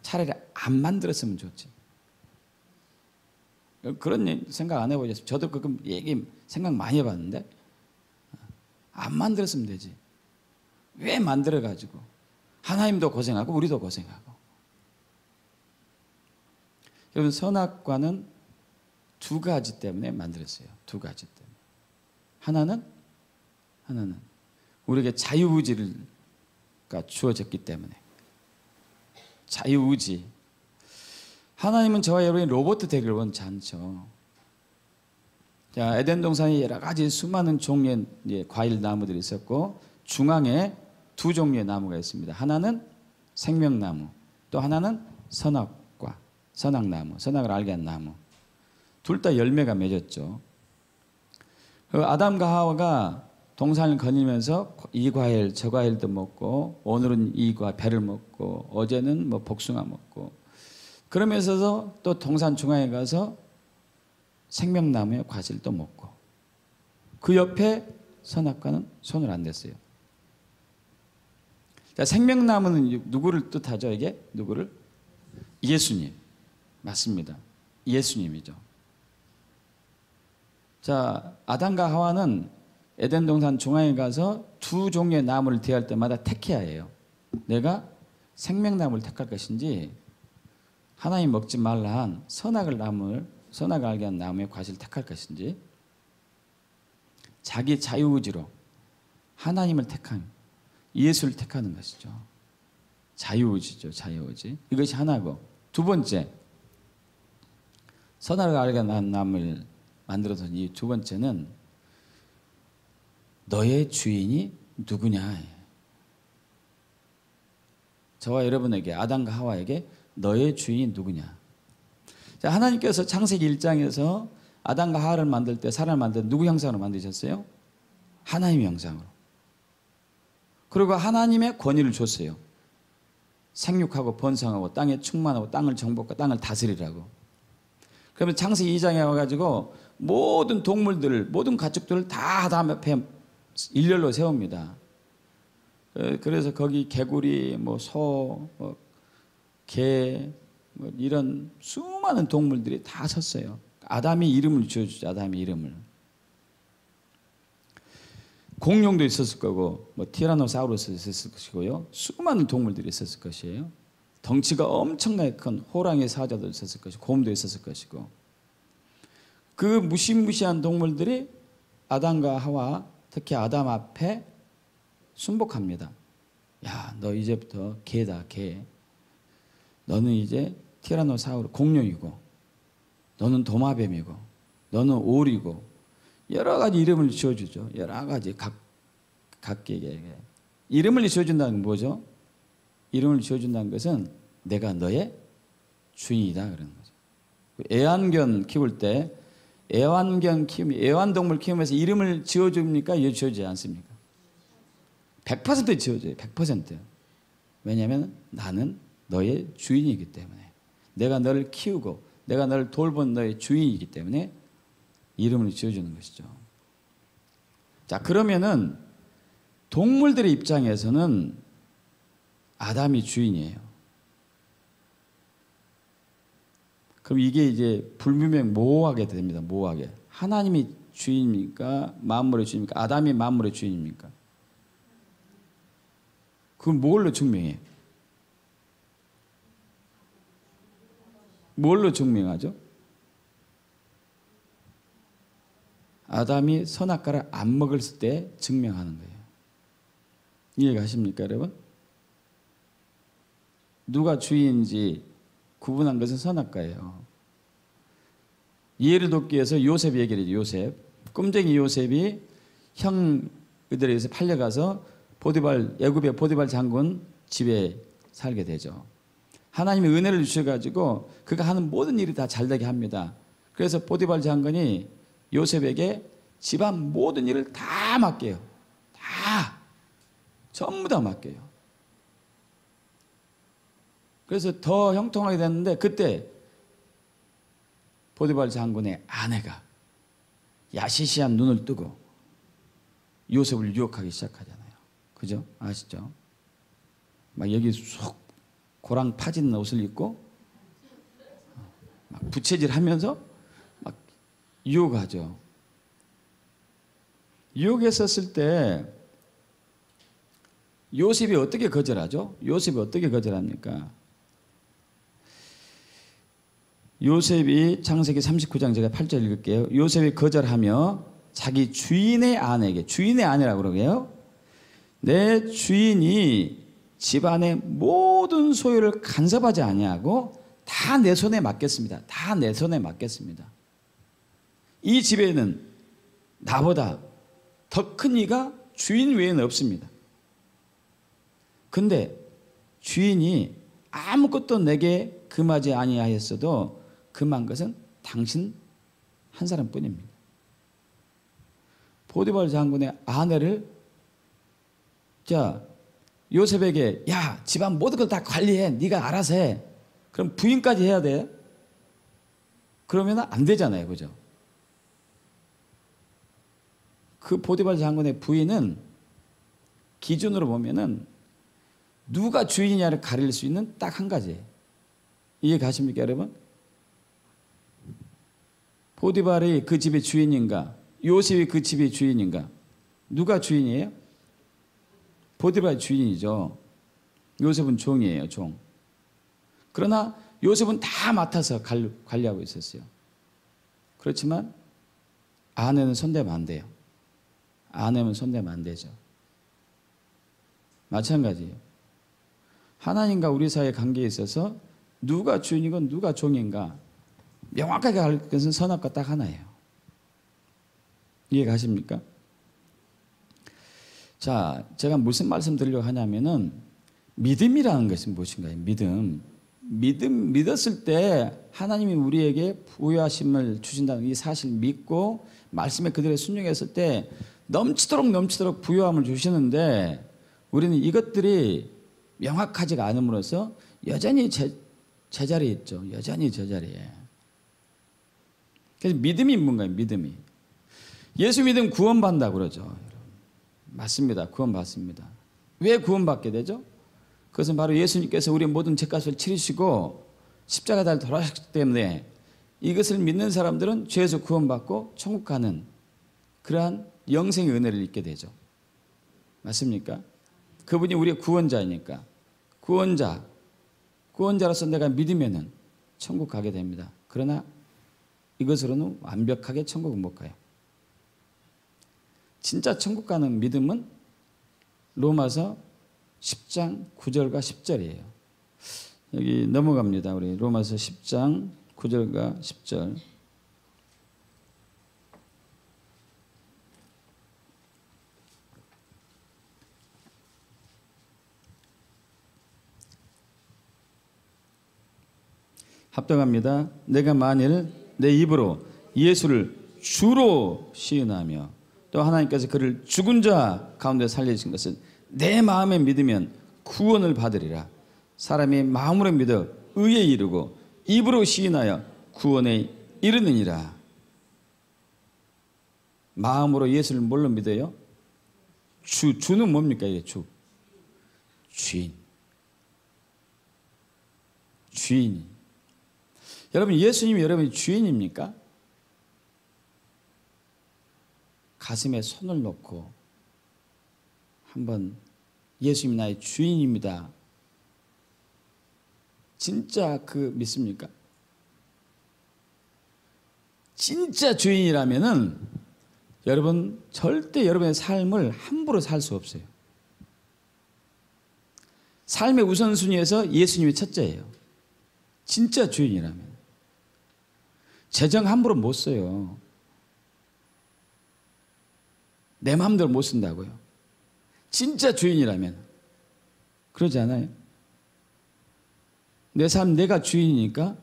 차라리 안 만들었으면 좋지. 그런 생각 안 해보셨어요? 저도 가끔 얘기 생각 많이 해봤는데 안 만들었으면 되지. 왜 만들어가지고 하나님도 고생하고 우리도 고생하고. 여러분 선악과는 두 가지 때문에 만들었어요. 두 가지 때문에. 하나는 우리에게 자유의지가 주어졌기 때문에. 자유의지. 하나님은 저와 여러분이 로봇 되기를 원치 않죠. 자, 에덴 동산에 여러 가지 수많은 종류의 과일 나무들이 있었고 중앙에 두 종류의 나무가 있습니다. 하나는 생명나무, 또 하나는 선악과, 선악나무, 선악을 알게 한 나무. 둘 다 열매가 맺었죠. 아담과 하와가 동산을 거니면서 이 과일 저 과일도 먹고 오늘은 이 배를 먹고 어제는 뭐 복숭아 먹고 그러면서 또 동산 중앙에 가서 생명나무의 과실도 먹고 그 옆에 선악과는 손을 안 댔어요. 자, 생명나무는 누구를 뜻하죠? 이게 누구를? 예수님. 맞습니다. 예수님이죠. 자, 아담과 하와는 에덴 동산 중앙에 가서 두 종류의 나무를 대할 때마다 택해야 해요. 내가 생명나무를 택할 것인지 하나님 먹지 말라 한 선악을 알게 한 나무의 과실을 택할 것인지 자기 자유의지로 하나님을 택한 예수를 택하는 것이죠. 자유의지죠. 자유의지. 이것이 하나고 두 번째 선악을 알게 한 나무를 만들어서 이 두 번째는 너의 주인이 누구냐. 저와 여러분에게 아담과 하와에게 너의 주인이 누구냐. 자, 하나님께서 창세기 1장에서 아담과 하와를 만들 때 사람을 만들 때 누구 형상으로 만드셨어요? 하나님의 형상으로. 그리고 하나님의 권위를 줬어요. 생육하고 번성하고 땅에 충만하고 땅을 정복하고 땅을 다스리라고. 그러면 창세기 2장에 와가지고 모든 동물들, 모든 가축들을 다 아담 앞에 일렬로 세웁니다. 그래서 거기 개구리, 뭐 소, 개, 뭐 이런 수많은 동물들이 다 섰어요. 아담이 이름을 지어주죠. 아담의 이름을. 공룡도 있었을 거고, 뭐 티라노사우루스 있었을 것이고요. 수많은 동물들이 있었을 것이에요. 덩치가 엄청나게 큰 호랑이 사자도 있었을 것이고, 곰도 있었을 것이고. 그 무시무시한 동물들이 아담과 하와, 특히 아담 앞에 순복합니다. 야, 너 이제부터 개다, 개. 너는 이제 티라노사우루 공룡이고, 너는 도마뱀이고, 너는 오리고, 여러 가지 이름을 지어주죠. 여러 가지 각기에게. 이름을 지어준다는 건 뭐죠? 이름을 지어준다는 것은 내가 너의 주인이다 그러는 거죠. 애완견 키울 때 애완동물 키우면서 이름을 지어줍니까? 지어주지 않습니까? 100% 지어줘요. 100%. 왜냐하면 나는 너의 주인이기 때문에. 내가 너를 키우고 내가 너를 돌본 너의 주인이기 때문에 이름을 지어주는 것이죠. 자, 그러면은 동물들의 입장에서는 아담이 주인이에요. 그럼 이게 이제 불분명 모호하게 됩니다. 모호하게. 하나님이 주인입니까? 만물의 주인입니까? 아담이 만물의 주인입니까? 그건 뭘로 증명해요? 뭘로 증명하죠? 아담이 선악과를 안 먹었을 때 증명하는 거예요. 이해가십니까, 여러분? 누가 주인인지 구분한 것은 선악과예요. 이해를 돕기 위해서 요셉 얘기를 해요. 요셉. 꼼쟁이 요셉이 형들에 의해서 팔려가서 애굽의 보디발 장군 집에 살게 되죠. 하나님의 은혜를 주셔가지고 그가 하는 모든 일이 다 잘되게 합니다. 그래서 보디발 장군이 요셉에게 집안 모든 일을 다 맡겨요. 다. 전부 다 맡겨요. 그래서 더 형통하게 됐는데 그때 보디발 장군의 아내가 야시시한 눈을 뜨고 요셉을 유혹하기 시작하잖아요. 그죠? 아시죠? 막 여기 속 고랑 파진 옷을 입고 막 부채질하면서 유혹하죠. 유혹했었을 때 요셉이 어떻게 거절하죠? 요셉이 어떻게 거절합니까? 요셉이 창세기 39장 제가 8절 읽을게요. 요셉이 거절하며 자기 주인의 아내에게, 주인의 아내라고 그러게요. 내 주인이 집안의 모든 소유를 간섭하지 아니하고 다 내 손에 맡겼습니다. 다 내 손에 맡겼습니다. 이 집에는 나보다 더 큰 이가 주인 외에는 없습니다. 근데 주인이 아무것도 내게 금하지 아니하였어도 금한 것은 당신 한 사람뿐입니다. 보디발 장군의 아내를 요셉에게 야 집안 모든 걸 다 관리해 네가 알아서 해. 그럼 부인까지 해야 돼? 그러면 안 되잖아요. 그죠? 그 보디발 장군의 부인은 기준으로 보면은 누가 주인이냐를 가릴 수 있는 딱 한 가지예요. 이해 가십니까 여러분? 보디발이 그 집의 주인인가? 요셉이 그 집의 주인인가? 누가 주인이에요? 보디발이 주인이죠. 요셉은 종이에요. 종. 그러나 요셉은 다 맡아서 관리하고 있었어요. 그렇지만 아내는 손대면 안 돼요. 아내는 손대면 안 되죠. 마찬가지예요. 하나님과 우리 사이의 관계에 있어서 누가 주인이고 누가 종인가 명확하게 알 것은 선악과 딱 하나예요. 이해 가십니까? 자, 제가 무슨 말씀 드리려고 하냐면은 믿음이라는 것이 무엇인가요? 믿었을 때 하나님이 우리에게 부여하심을 주신다는 이 사실 믿고 말씀에 그대로 순종했을 때 넘치도록 부여함을 주시는데 우리는 이것들이 명확하지가 않음으로써 여전히 제자리에 있죠. 여전히 제자리에. 그래서 믿음이 뭔가요? 믿음이. 예수 믿으면 구원받는다고 그러죠. 맞습니다. 구원받습니다. 왜 구원받게 되죠? 그것은 바로 예수님께서 우리의 모든 죄값을 치르시고 십자가 달에 돌아가셨기 때문에 이것을 믿는 사람들은 죄에서 구원받고 천국 가는 그러한 영생의 은혜를 입게 되죠. 맞습니까? 그분이 우리의 구원자이니까. 구원자로서 내가 믿으면은 천국 가게 됩니다. 그러나 이것으로는 완벽하게 천국은 못 가요. 진짜 천국 가는 믿음은 로마서 10장 9절과 10절이에요. 여기 넘어갑니다. 우리 로마서 10장 9절과 10절. 합독합니다. 내가 만일 내 입으로 예수를 주로 시인하며 또 하나님께서 그를 죽은 자 가운데 살리신 것을 내 마음에 믿으면 구원을 받으리라. 사람이 마음으로 믿어 의에 이르고 입으로 시인하여 구원에 이르느니라. 마음으로 예수를 뭘로 믿어요? 주는 뭡니까? 이게 주인. 주인이. 여러분 예수님이 여러분의 주인입니까? 가슴에 손을 놓고 한번 예수님이 나의 주인입니다. 진짜 믿습니까? 진짜 주인이라면은 여러분 절대 여러분의 삶을 함부로 살 수 없어요. 삶의 우선순위에서 예수님이 첫째예요. 진짜 주인이라면. 재정 함부로 못 써요. 내 마음대로 못 쓴다고요. 진짜 주인이라면. 그러지 않아요? 내 삶 내가 주인이니까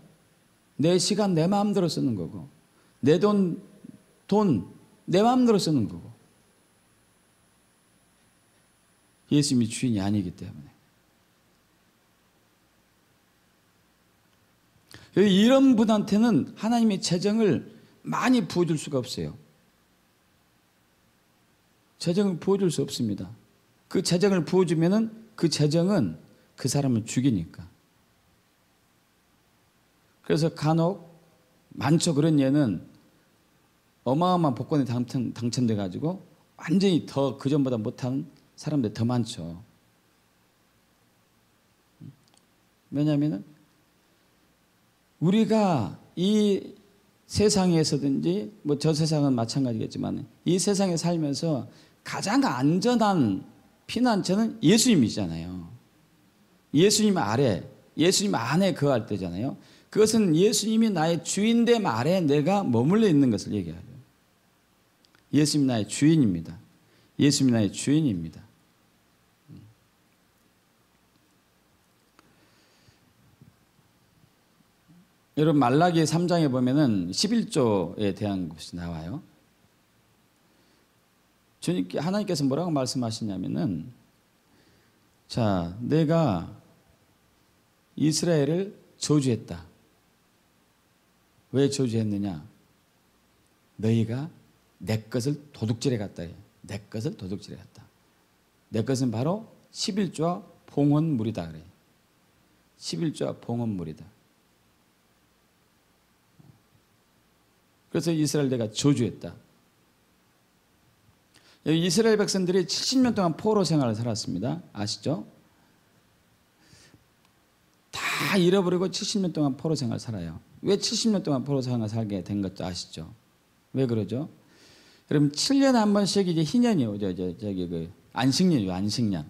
내 시간 내 마음대로 쓰는 거고 내 돈 내 마음대로 쓰는 거고 예수님이 주인이 아니기 때문에. 이런 분한테는 하나님의 재정을 많이 부어줄 수가 없어요. 재정을 부어줄 수 없습니다. 그 재정을 부어주면은 그 재정은 그 사람을 죽이니까. 그래서 간혹 많죠. 그런 예는 어마어마한 복권에 당첨돼 가지고 완전히 더 그전보다 못한 사람들 더 많죠. 왜냐하면 우리가 이 세상에서든지 뭐 저 세상은 마찬가지겠지만 이 세상에 살면서 가장 안전한 피난처는 예수님이잖아요. 예수님 아래, 예수님 안에 거할 때잖아요. 그것은 예수님이 나의 주인됨 아래 내가 머물러 있는 것을 얘기하죠. 예수님이 나의 주인입니다. 예수님이 나의 주인입니다. 여러분 말라기 3장에 보면은 11조에 대한 것이 나와요. 주님께 하나님께서 뭐라고 말씀하시냐면은 자, 내가 이스라엘을 저주했다. 왜 저주했느냐? 너희가 내 것을 도둑질해 갔다. 내 것을 도둑질해 갔다. 내 것은 바로 11조와 봉헌물이다 그래. 11조와 봉헌물이다. 그래서 이스라엘 내가 저주했다. 이스라엘 백성들이 70년 동안 포로 생활을 살았습니다. 아시죠? 다 잃어버리고 70년 동안 포로 생활을 살아요. 왜 70년 동안 포로 생활을 살게 된 것도 아시죠? 왜 그러죠? 여러분 7년에 한 번씩 이제 희년이 오죠. 저기 그 안식년이요, 안식년.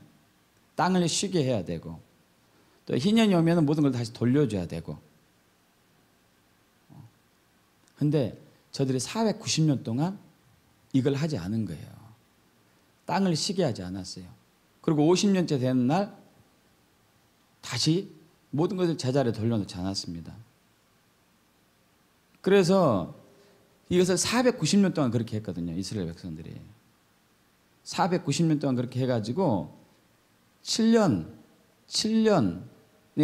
땅을 쉬게 해야 되고 또 희년이 오면 모든 걸 다시 돌려줘야 되고. 근데 저들이 490년 동안 이걸 하지 않은 거예요. 땅을 쉬게 하지 않았어요. 그리고 50년째 되는 날 다시 모든 것을 제자리에 돌려놓지 않았습니다. 그래서 이것을 490년 동안 그렇게 했거든요. 이스라엘 백성들이. 490년 동안 그렇게 해가지고 7년에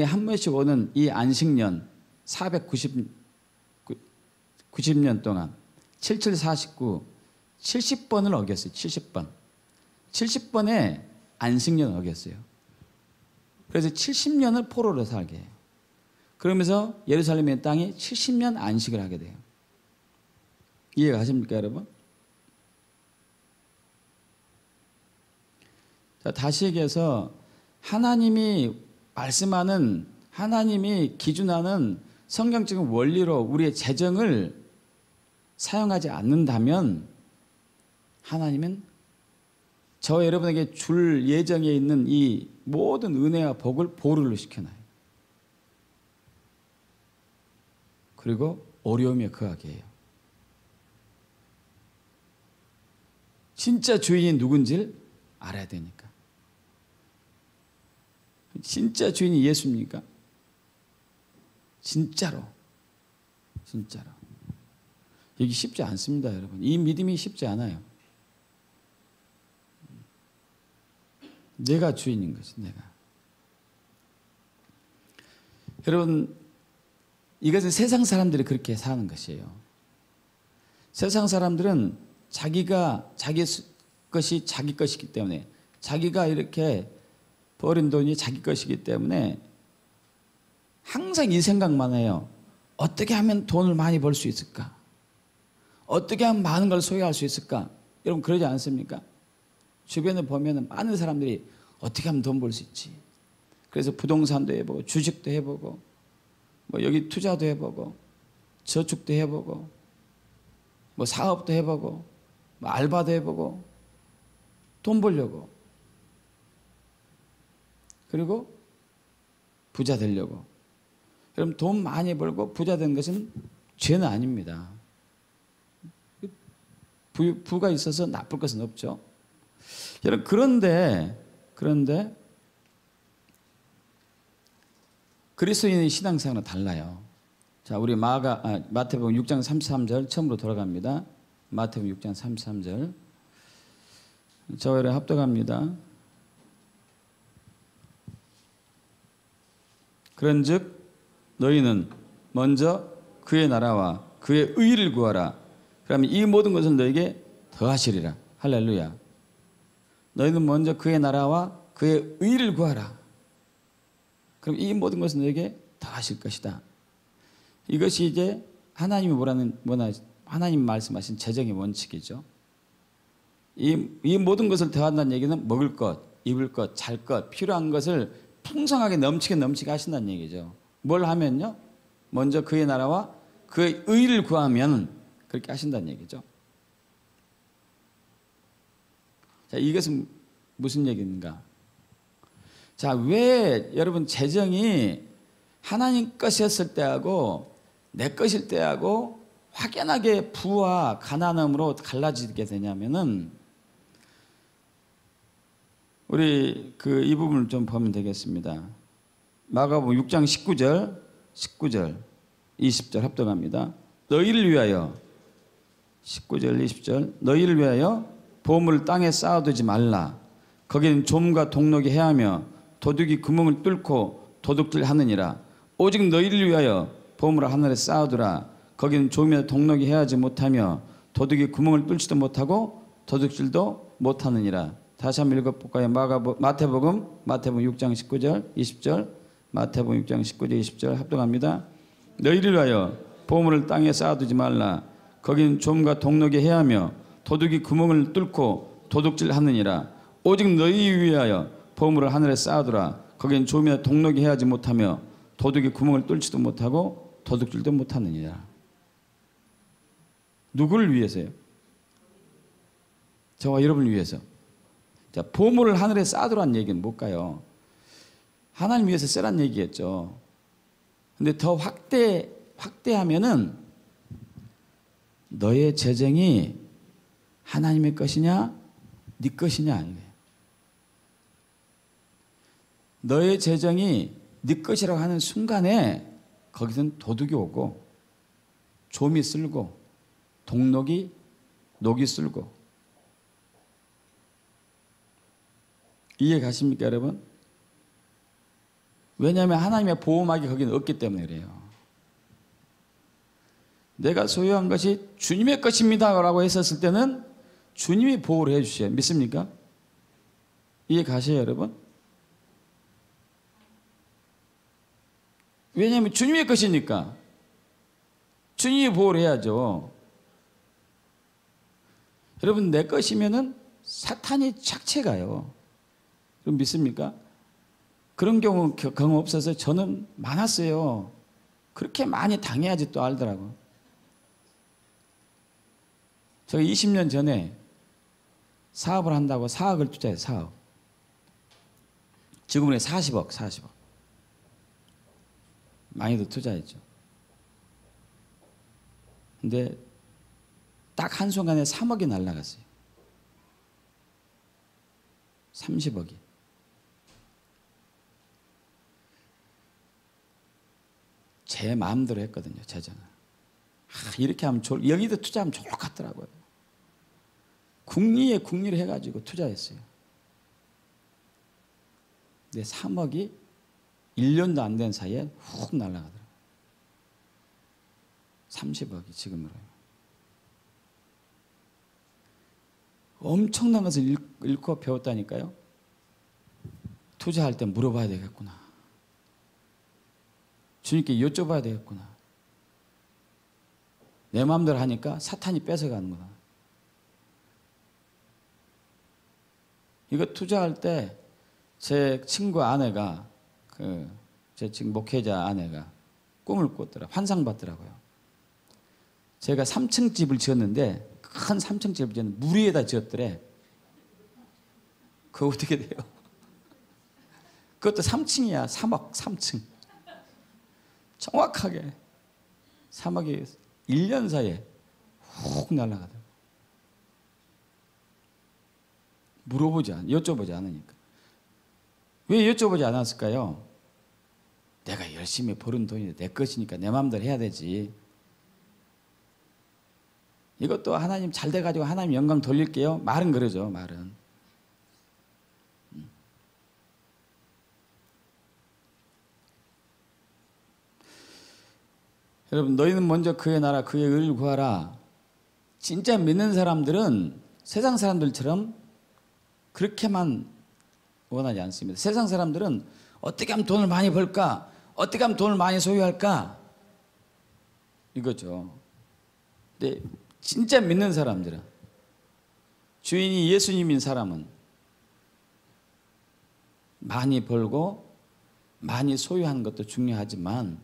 한 번씩 오는 이 안식년 490년 동안 7749 70번을 어겼어요. 70번. 70번의 안식년을 어겼어요. 그래서 70년을 포로로 살게 해요. 그러면서 예루살렘의 땅이 70년 안식을 하게 돼요. 이해가 가십니까, 여러분? 자, 다시 얘기해서 하나님이 말씀하는, 하나님이 기준하는 성경적인 원리로 우리의 재정을 사용하지 않는다면 하나님은 저 여러분에게 줄 예정에 있는 이 모든 은혜와 복을 보류를 시켜놔요. 그리고 어려움에 거하게 해요. 진짜 주인이 누군지를 알아야 되니까. 진짜 주인이 예수입니까? 진짜로. 진짜로. 이게 쉽지 않습니다, 여러분. 이 믿음이 쉽지 않아요. 내가 주인인 것이, 내가. 여러분, 이것은 세상 사람들이 그렇게 사는 것이에요. 세상 사람들은 자기가 자기 것이 자기 것이기 때문에, 자기가 이렇게 버린 돈이 자기 것이기 때문에 항상 이 생각만 해요. 어떻게 하면 돈을 많이 벌 수 있을까? 어떻게 하면 많은 걸 소유할 수 있을까? 여러분 그러지 않습니까? 주변에 보면 많은 사람들이 어떻게 하면 돈 벌 수 있지? 그래서 부동산도 해보고 주식도 해보고 뭐 여기 투자도 해보고 저축도 해보고 뭐 사업도 해보고 뭐 알바도 해보고 돈 벌려고 그리고 부자 되려고. 여러분 돈 많이 벌고 부자 된 것은 죄는 아닙니다. 부가 있어서 나쁠 것은 없죠. 여러분 그런데 그리스도인의 신앙생활은 달라요. 자, 우리 마태복음 6장 33절 처음으로 돌아갑니다. 마태복음 6장 33절. 저희를 합독합니다. 그런즉 너희는 먼저 그의 나라와 그의 의를 구하라. 그러면 이 모든 것을 너에게 더하시리라. 할렐루야. 너희는 먼저 그의 나라와 그의 의를 구하라. 그럼 이 모든 것은 너에게 더하실 것이다. 이것이 이제 하나님이 하나님 말씀하신 재정의 원칙이죠. 이 모든 것을 더한다는 얘기는 먹을 것, 입을 것, 잘 것, 필요한 것을 풍성하게 넘치게 하신다는 얘기죠. 뭘 하면요? 먼저 그의 나라와 그의 의를 구하면 그렇게 하신다는 얘기죠. 자, 이것은 무슨 얘기인가? 자, 왜 여러분 재정이 하나님 것이었을 때하고 내 것일 때하고 확연하게 부와 가난함으로 갈라지게 되냐면은 우리 이 부분을 좀 보면 되겠습니다. 마가복음 6장 19절, 20절 합독합니다. 너희를 위하여 19절, 20절 너희를 위하여 보물을 땅에 쌓아두지 말라. 거기는 좀과 동록이 해하며 도둑이 구멍을 뚫고 도둑질하느니라. 오직 너희를 위하여 보물을 하늘에 쌓아두라. 거기는 좀이나 동록이 해하지 못하며 도둑이 구멍을 뚫지도 못하고 도둑질도 못하느니라. 다시 한번 읽어볼까요? 마태복음 6장 19절 20절 마태복음 6장 19절 20절 합독합니다. 너희를 위하여 보물을 땅에 쌓아두지 말라. 거기는 좀과 동록이 해하며 도둑이 구멍을 뚫고 도둑질하느니라. 오직 너희 위하여 보물을 하늘에 쌓아두라. 거기는 좀이나 동록이 해하지 못하며 도둑이 구멍을 뚫지도 못하고 도둑질도 못하느니라. 누구를 위해서요? 저와 여러분을 위해서. 자, 보물을 하늘에 쌓아두라는 얘기는 뭘까요? 하나님 위해서 쓰란 얘기겠죠. 근데 더 확대하면은 너의 재정이 하나님의 것이냐, 네 것이냐 이거예요. 너의 재정이 네 것이라고 하는 순간에 거기서는 도둑이 오고 좀이 쓸고 녹이 쓸고. 이해 가십니까 여러분? 왜냐하면 하나님의 보호막이 거기는 없기 때문에 그래요. 내가 소유한 것이 주님의 것입니다 라고 했었을 때는 주님이 보호를 해 주셔요. 믿습니까? 이해 가세요 여러분? 왜냐하면 주님의 것이니까 주님이 보호를 해야죠. 여러분 내 것이면은 사탄이 착취가요. 그럼 믿습니까? 그런 경험 없어서 저는 많았어요. 그렇게 많이 당해야지 또 알더라고. 제가 20년 전에 사업을 한다고 4억을 투자해요. 4억. 지금은 40억. 많이도 투자했죠. 근데 딱 한순간에 3억이 날아갔어요. 30억이. 제 마음대로 했거든요. 재정을. 이렇게 하면 여기도 투자하면 좋을 것 같더라고요. 국리를 해가지고 투자했어요. 근데 3억이 1년도 안 된 사이에 훅 날아가더라고요. 30억이 지금으로요. 엄청난 것을 읽고 배웠다니까요. 투자할 때 물어봐야 되겠구나. 주님께 여쭤봐야 되겠구나. 내 마음대로 하니까 사탄이 뺏어가는 거다. 이거 투자할 때 제 친구 아내가 제 지금 목회자 아내가 꿈을 꿨더라. 환상 봤더라고요. 제가 3층 집을 지었는데 큰 3층 집을 지었는데 물 위에다 지었더래. 그거 어떻게 돼요? 그것도 3층이야. 3억 3층. 정확하게 3억이 1년 사이에 훅 날아가더라고요. 여쭤보지 않으니까. 왜 여쭤보지 않았을까요? 내가 열심히 벌은 돈이 내 것이니까 내 마음대로 해야 되지. 이것도 하나님 잘 돼가지고 하나님 영광 돌릴게요. 말은 그러죠. 말은. 여러분 너희는 먼저 그의 나라 그의 의를 구하라. 진짜 믿는 사람들은 세상 사람들처럼 그렇게만 원하지 않습니다. 세상 사람들은 어떻게 하면 돈을 많이 벌까? 어떻게 하면 돈을 많이 소유할까? 이거죠. 근데 진짜 믿는 사람들은, 주인이 예수님인 사람은 많이 벌고 많이 소유하는 것도 중요하지만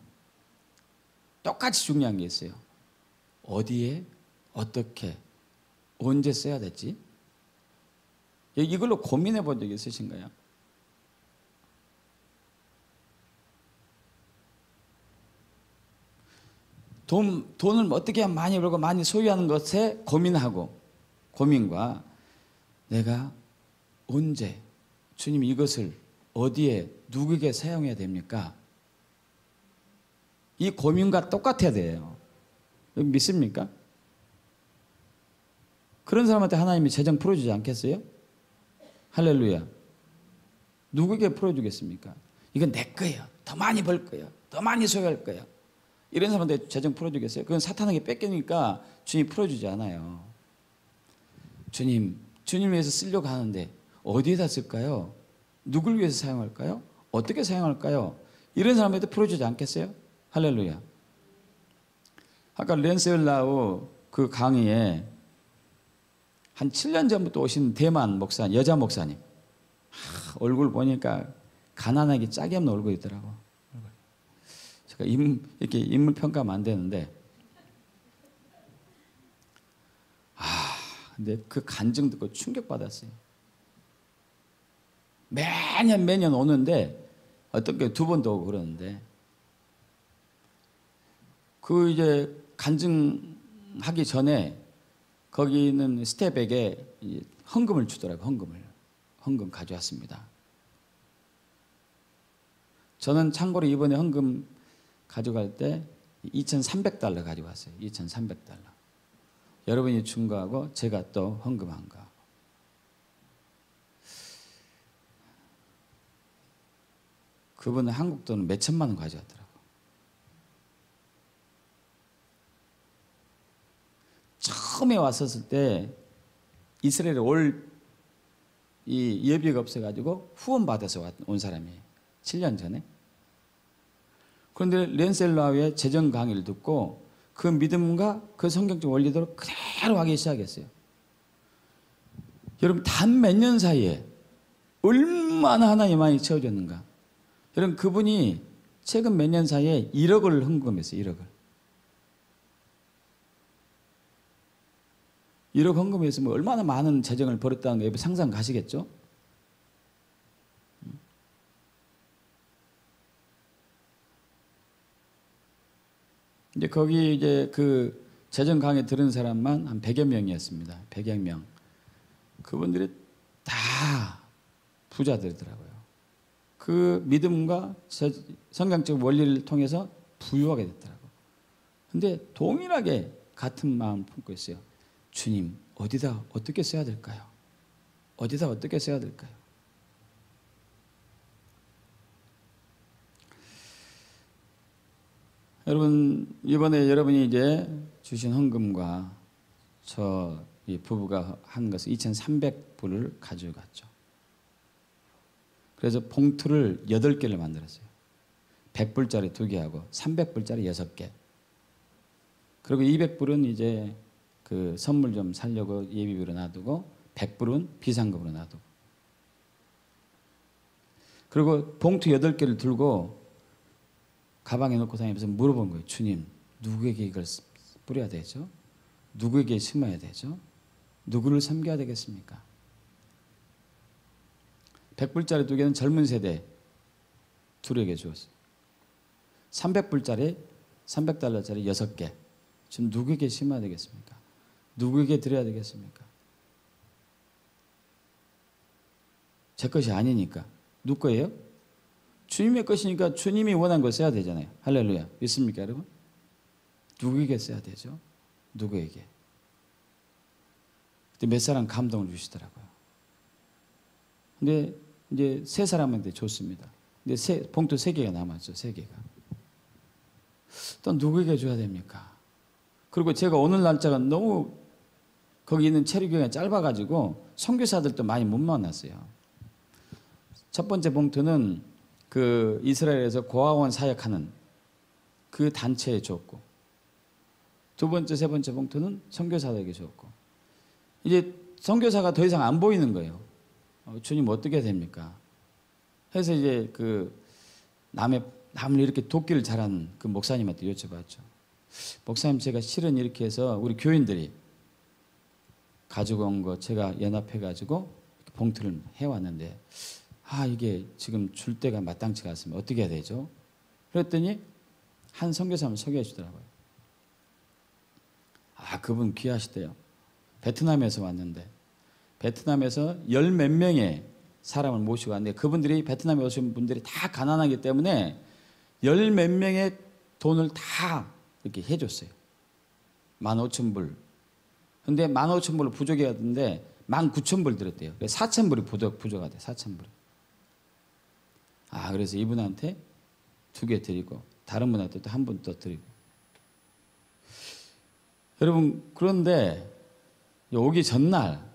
똑같이 중요한 게 있어요. 어디에, 어떻게, 언제 써야 될지. 이걸로 고민해 본 적이 있으신가요? 돈을 어떻게 하면 많이 벌고 많이 소유하는 것에 고민과 내가 언제, 주님 이것을 어디에 누구에게 사용해야 됩니까? 이 고민과 똑같아야 돼요. 믿습니까? 그런 사람한테 하나님이 재정 풀어주지 않겠어요? 할렐루야. 누구에게 풀어주겠습니까? 이건 내 거예요. 더 많이 벌 거예요. 더 많이 소유할 거예요. 이런 사람한테 재정 풀어주겠어요? 그건 사탄에게 뺏기니까 주님 풀어주지 않아요. 주님 위해서 쓰려고 하는데 어디에다 쓸까요? 누굴 위해서 사용할까요? 어떻게 사용할까요? 이런 사람한테 풀어주지 않겠어요? 할렐루야. 아까 랜셀라우 그 강의에 한 7년 전부터 오신 대만 목사님, 여자 목사님. 얼굴 보니까 가난하게 짝이 없는 얼굴이더라고. 제가 이렇게 인물 평가하면 안 되는데, 근데 그 간증 듣고 충격받았어요. 매년 오는데, 어떤 게 2번도 오고 그러는데, 그 이제 간증하기 전에 거기 있는 스텝에게 헌금을 주더라고요. 헌금 가져왔습니다. 저는 참고로 이번에 헌금 가져갈 때 $2,300 가져왔어요. $2,300. 여러분이 준 거하고 제가 또 헌금한 거. 그분은 한국 돈은 몇 천만 원 가져왔더라고요. 처음에 왔었을 때 이스라엘에 이 예비가 없어가지고 후원 받아서 온 사람이에요. 7년 전에. 그런데 랜셀라우의 재정 강의를 듣고 그 믿음과 그 성경적 원리대로 그대로 하기 시작했어요. 여러분 단 몇 년 사이에 얼마나 하나님 많이 채워줬는가. 여러분 그분이 최근 몇 년 사이에 1억을 헌금했어요. 1억 헌금했으면 얼마나 많은 재정을 벌였다는 거 상상 가시겠죠? 이제 거기 이제 그 재정 강의 들은 사람만 한 100여 명이었습니다. 100여 명. 그분들이 다 부자들이더라고요. 그 믿음과 성경적 원리를 통해서 부유하게 됐더라고요. 근데 동일하게 같은 마음 품고 있어요. 주님, 어디다 어떻게 써야 될까요? 어디다 어떻게 써야 될까요? 여러분, 이번에 여러분이 이제 주신 헌금과 이 부부가 한 것을 2,300불을 가져갔죠. 그래서 봉투를 8개를 만들었어요. 100불짜리 2개하고 300불짜리 6개. 그리고 200불은 이제 그 선물 좀 사려고 예비비로 놔두고 100불은 비상금으로 놔두고. 그리고 봉투 8개를 들고 가방에 넣고 다니면서 물어본 거예요. 주님, 누구에게 이걸 뿌려야 되죠? 누구에게 심어야 되죠? 누구를 섬겨야 되겠습니까? 100불짜리 2개는 젊은 세대 둘에게 주었어요. 300불짜리 300달러짜리 6개. 지금 누구에게 심어야 되겠습니까? 누구에게 드려야 되겠습니까? 제 것이 아니니까. 누구 거예요? 주님의 것이니까 주님이 원한 걸 써야 되잖아요. 할렐루야. 믿습니까, 여러분? 누구에게 써야 되죠? 누구에게? 그때 몇 사람 감동을 주시더라고요. 근데 이제 3사람한테 줬습니다. 근데 봉투 3개가 남았죠. 3개가. 또 누구에게 줘야 됩니까? 그리고 제가 오늘 날짜가 너무 거기 있는 체류기간이 짧아가지고 선교사들도 많이 못 만났어요. 첫 번째 봉투는 그 이스라엘에서 고아원 사역하는 그 단체에 줬고, 두 번째, 세 번째 봉투는 선교사에게 줬고 이제 선교사가 더 이상 안 보이는 거예요. 주님 어떻게 됩니까? 해서 이제 그 남을 이렇게 돕기를 잘하는 그 목사님한테 여쭤봤죠. 목사님 제가 실은 이렇게 해서 우리 교인들이 가지고 온 거 제가 연합해 가지고 봉투를 해왔는데 이게 지금 줄 때가 마땅치가 않습니다. 어떻게 해야 되죠? 그랬더니 한 선교사님을 소개해 주더라고요. 그분 귀하시대요. 베트남에서 왔는데 베트남에서 열 몇 명의 사람을 모시고 왔는데 그분들이 베트남에 오신 분들이 다 가난하기 때문에 열 몇 명의 돈을 다 이렇게 해줬어요. 15,000불. 근데 15,000불로 부족해왔는데 19,000불 들었대요. 4,000불이 부족하대. 4,000불. 그래서 이분한테 2개 드리고 다른 분한테 또 한 분 더 드리고. 여러분 그런데 오기 전날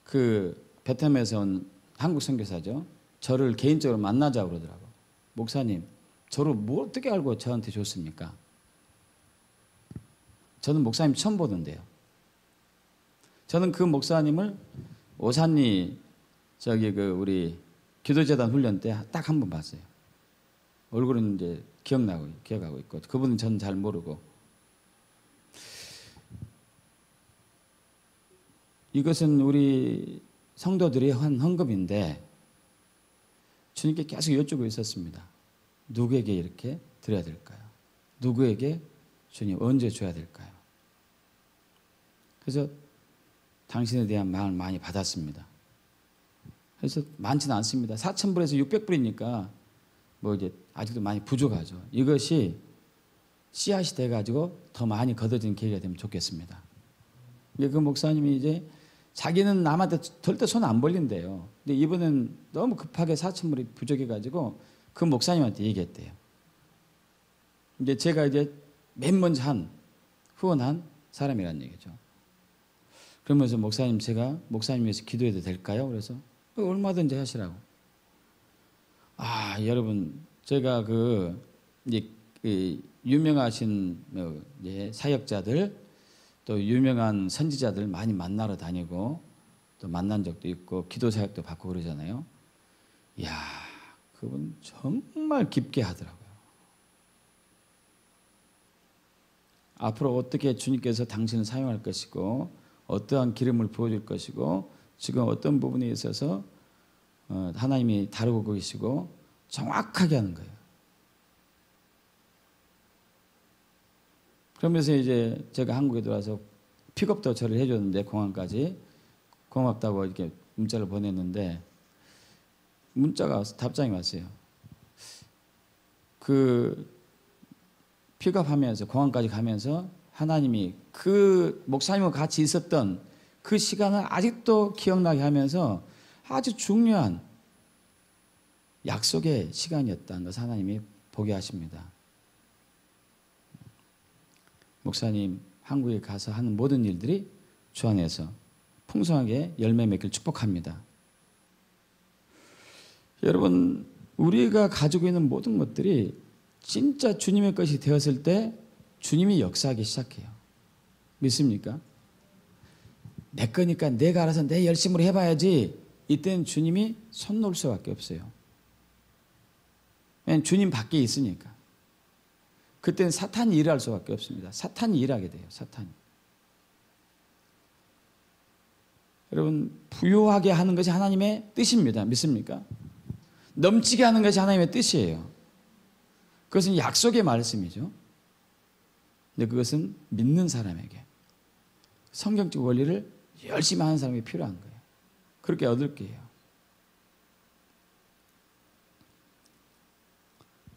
그 베트남에서 온 한국 선교사죠. 저를 개인적으로 만나자고 그러더라고요. 목사님, 저를 뭐 어떻게 알고 저한테 줬습니까? 저는 목사님 처음 보는데요. 저는 그 목사님을 오산리 우리 기도재단 훈련 때 딱 한 번 봤어요. 얼굴은 이제 기억하고 있고 그분은 저는 잘 모르고. 이것은 우리 성도들이 한 헌금인데 주님께 계속 여쭈고 있었습니다. 누구에게 이렇게 드려야 될까요? 누구에게 주님 언제 줘야 될까요? 그래서 당신에 대한 마음을 많이 받았습니다. 그래서 많지는 않습니다. 4,000불에서 600불이니까 뭐 이제 아직도 많이 부족하죠. 이것이 씨앗이 돼가지고 더 많이 걷어지는 계기가 되면 좋겠습니다. 그 목사님이 이제 자기는 남한테 절대 손 안 벌린대요. 근데 이분은 너무 급하게 4,000불이 부족해가지고 그 목사님한테 얘기했대요. 이제 제가 이제 맨 먼저 후원한 사람이란 얘기죠. 그러면서 목사님 제가 목사님 위해서 기도해도 될까요? 그래서 얼마든지 하시라고. 여러분 제가 유명하신 사역자들 또 유명한 선지자들 많이 만나러 다니고 또 만난 적도 있고 기도 사역도 받고 그러잖아요. 이야, 그분 정말 깊게 하더라고요. 앞으로 어떻게 주님께서 당신을 사용할 것이고 어떠한 기름을 부어줄 것이고 지금 어떤 부분에 있어서 하나님이 다루고 계시고 정확하게 하는 거예요. 그러면서 이제 제가 한국에 들어와서 픽업도 저를 해줬는데 공항까지 고맙다고 이렇게 문자를 보냈는데 답장이 왔어요. 그 픽업하면서 공항까지 가면서 하나님이 그 목사님과 같이 있었던 그 시간을 아직도 기억나게 하면서 아주 중요한 약속의 시간이었다는 것을 하나님이 보게 하십니다. 목사님 한국에 가서 하는 모든 일들이 주 안에서 풍성하게 열매 맺길 축복합니다. 여러분 우리가 가지고 있는 모든 것들이 진짜 주님의 것이 되었을 때 주님이 역사하기 시작해요. 믿습니까? 내 거니까 내가 알아서 내 열심으로 해봐야지. 이때는 주님이 손 놓을 수밖에 없어요. 왜냐하면 주님 밖에 있으니까. 그때는 사탄이 일할 수밖에 없습니다. 사탄이 일하게 돼요. 사탄이. 여러분 부유하게 하는 것이 하나님의 뜻입니다. 믿습니까? 넘치게 하는 것이 하나님의 뜻이에요. 그것은 약속의 말씀이죠. 근데 그것은 믿는 사람에게 성경적 원리를 열심히 하는 사람이 필요한 거예요. 그렇게 얻을 거예요.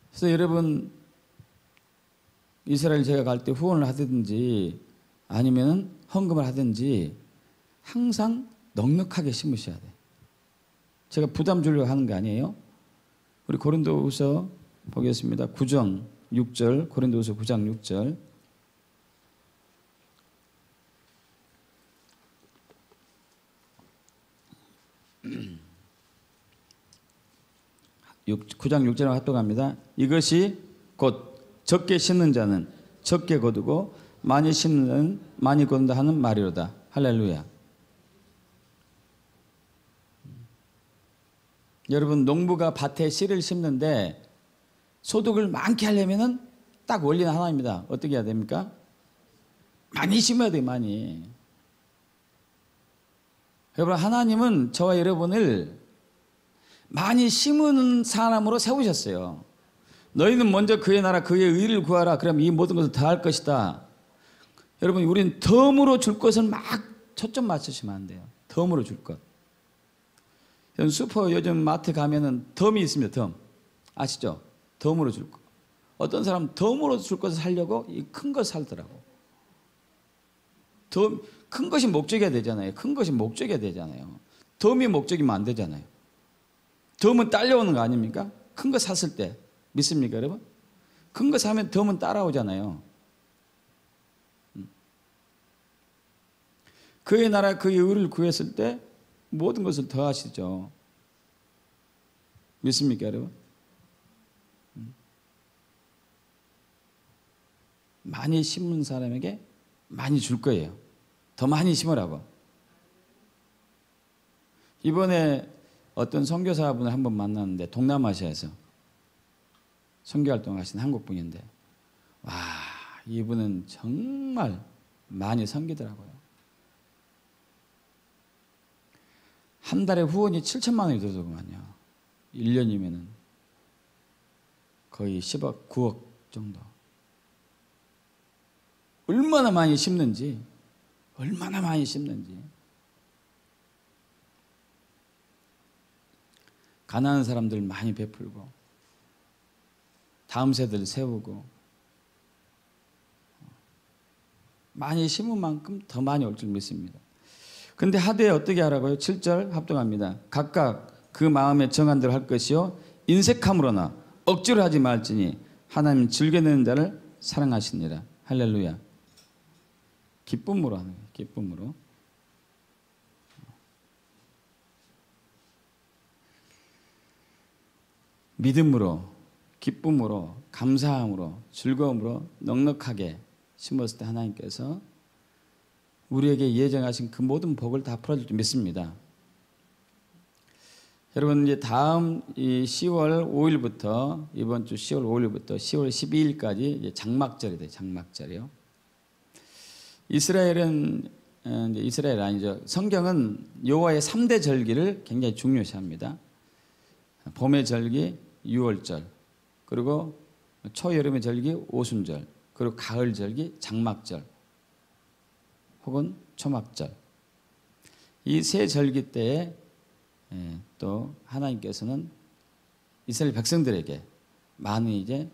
그래서 여러분 이스라엘 제가 갈 때 후원을 하든지 아니면 헌금을 하든지 항상 넉넉하게 심으셔야 돼요. 제가 부담 주려고 하는 게 아니에요. 우리 고린도후서 보겠습니다. 9장 6절 고린도후서 9장 6절 9장 6절을 합독합니다. 이것이 곧 적게 심는 자는 적게 거두고 많이 심는 많이 거둔다 하는 말이로다. 할렐루야. 여러분, 농부가 밭에 씨를 심는데 소득을 많게 하려면은 딱 원리는 하나입니다. 어떻게 해야 됩니까? 많이 심어야 돼요, 많이. 여러분, 하나님은 저와 여러분을 많이 심은 사람으로 세우셨어요. 너희는 먼저 그의 나라 그의 의를 구하라. 그러면 이 모든 것을 더할 것이다. 여러분, 우리는 덤으로 줄 것을 막 초점 맞추시면 안 돼요. 덤으로 줄 것. 슈퍼 요즘 마트 가면은 덤이 있습니다. 덤. 아시죠? 덤으로 줄 것. 어떤 사람은 덤으로 줄 것을 살려고 이 큰 걸 살더라고. 큰 것이 목적이어야 되잖아요. 큰 것이 목적이어야 되잖아요. 덤이 목적이면 안 되잖아요. 덤은 딸려오는 거 아닙니까? 큰 거 샀을 때. 믿습니까, 여러분? 큰 거 사면 덤은 따라오잖아요. 그의 나라 그의 의를 구했을 때 모든 것을 더하시죠. 믿습니까, 여러분? 많이 심은 사람에게 많이 줄 거예요. 더 많이 심으라고. 이번에 어떤 선교사분을 한번 만났는데 동남아시아에서 선교활동 하신 한국분인데 와, 이분은 정말 많이 섬기더라고요. 한 달에 후원이 7천만 원이 들어오더구만요. 1년이면은 거의 10억, 9억 정도. 얼마나 많이 심는지, 얼마나 많이 심는지. 가난한 사람들 많이 베풀고, 다음 세대를 세우고, 많이 심은 만큼 더 많이 올 줄 믿습니다. 근데 하되 어떻게 하라고요? 7절 합동합니다. 각각 그 마음에 정한 대로 할 것이요 인색함으로나 억지로 하지 말지니 하나님 즐겨내는 자를 사랑하시니라. 할렐루야. 기쁨으로 하는 거예요. 기쁨으로. 믿음으로, 기쁨으로, 감사함으로, 즐거움으로 넉넉하게 심었을 때 하나님께서 우리에게 예정하신 그 모든 복을 다 풀어줄 줄 믿습니다. 여러분, 이제 다음 이 10월 5일부터 이번 주 10월 5일부터 10월 12일까지 이제 장막절이 돼요. 장막절이요. 이스라엘 아니죠. 성경은 여호와의 3대 절기를 굉장히 중요시합니다. 봄의 절기 유월절, 그리고 초여름의 절기 오순절, 그리고 가을 절기 장막절 혹은 초막절. 이 세 절기 때에 또 하나님께서는 이스라엘 백성들에게 많은 이제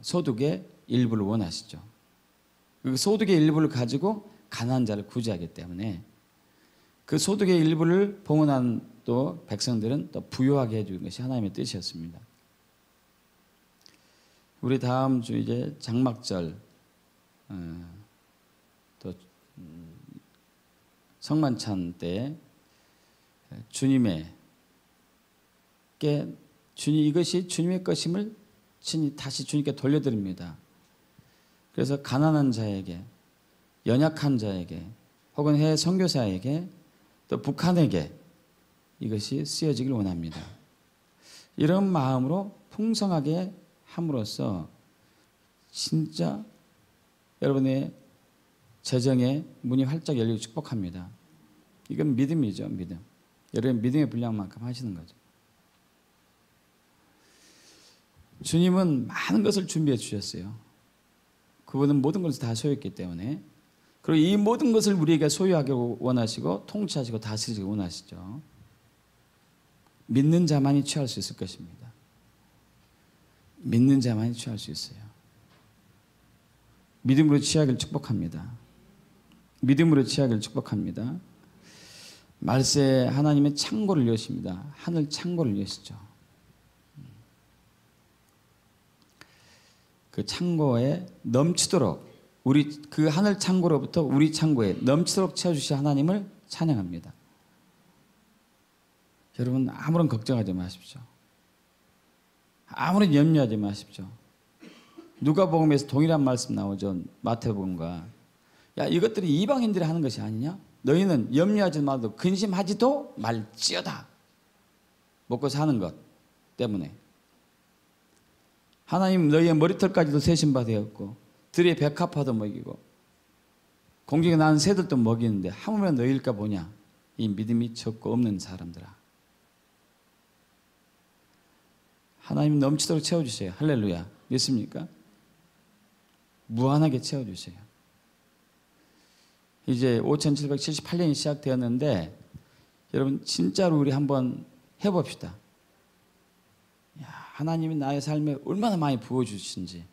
소득의 일부를 원하시죠. 그 소득의 일부를 가지고 가난한 자를 구제하기 때문에 그 소득의 일부를 봉헌한 또 백성들은 또 부유하게 해주는 것이 하나님의 뜻이었습니다. 우리 다음 주 이제 장막절 또 성만찬 때 주님의 이것이 주님의 것임을 다시 주님께 돌려드립니다. 그래서 가난한 자에게, 연약한 자에게, 혹은 해외 선교사에게, 또 북한에게 이것이 쓰여지길 원합니다. 이런 마음으로 풍성하게 함으로써 진짜 여러분의 재정의 문이 활짝 열리고 축복합니다. 이건 믿음이죠, 믿음. 여러분 믿음의 분량만큼 하시는 거죠. 주님은 많은 것을 준비해 주셨어요. 그분은 모든 것을 다 소유했기 때문에. 그리고 이 모든 것을 우리에게 소유하기 원하시고 통치하시고 다스리기 원하시죠. 믿는 자만이 취할 수 있을 것입니다. 믿는 자만이 취할 수 있어요. 믿음으로 취하기를 축복합니다. 믿음으로 취하기를 축복합니다. 말세에 하나님의 창고를 여십니다. 하늘 창고를 여시죠. 그 창고에 넘치도록 그 하늘 창고로부터 우리 창고에 넘치도록 채워주신 하나님을 찬양합니다. 여러분 아무런 걱정하지 마십시오. 아무런 염려하지 마십시오. 누가복음에서 동일한 말씀 나오죠. 마태복음과. 야, 이것들이 이방인들이 하는 것이 아니냐? 너희는 염려하지 말고 근심하지도 말지어다. 먹고 사는 것 때문에. 하나님 너희의 머리털까지도 세신 바 되었고 들의 백합화도 먹이고 공중에 나는 새들도 먹이는데 하물며 너희일까 보냐? 이 믿음이 적고 없는 사람들아. 하나님 넘치도록 채워주세요. 할렐루야. 믿습니까? 무한하게 채워주세요. 이제 5778년이 시작되었는데 여러분 진짜로 우리 한번 해봅시다. 야, 하나님이 나의 삶에 얼마나 많이 부어주신지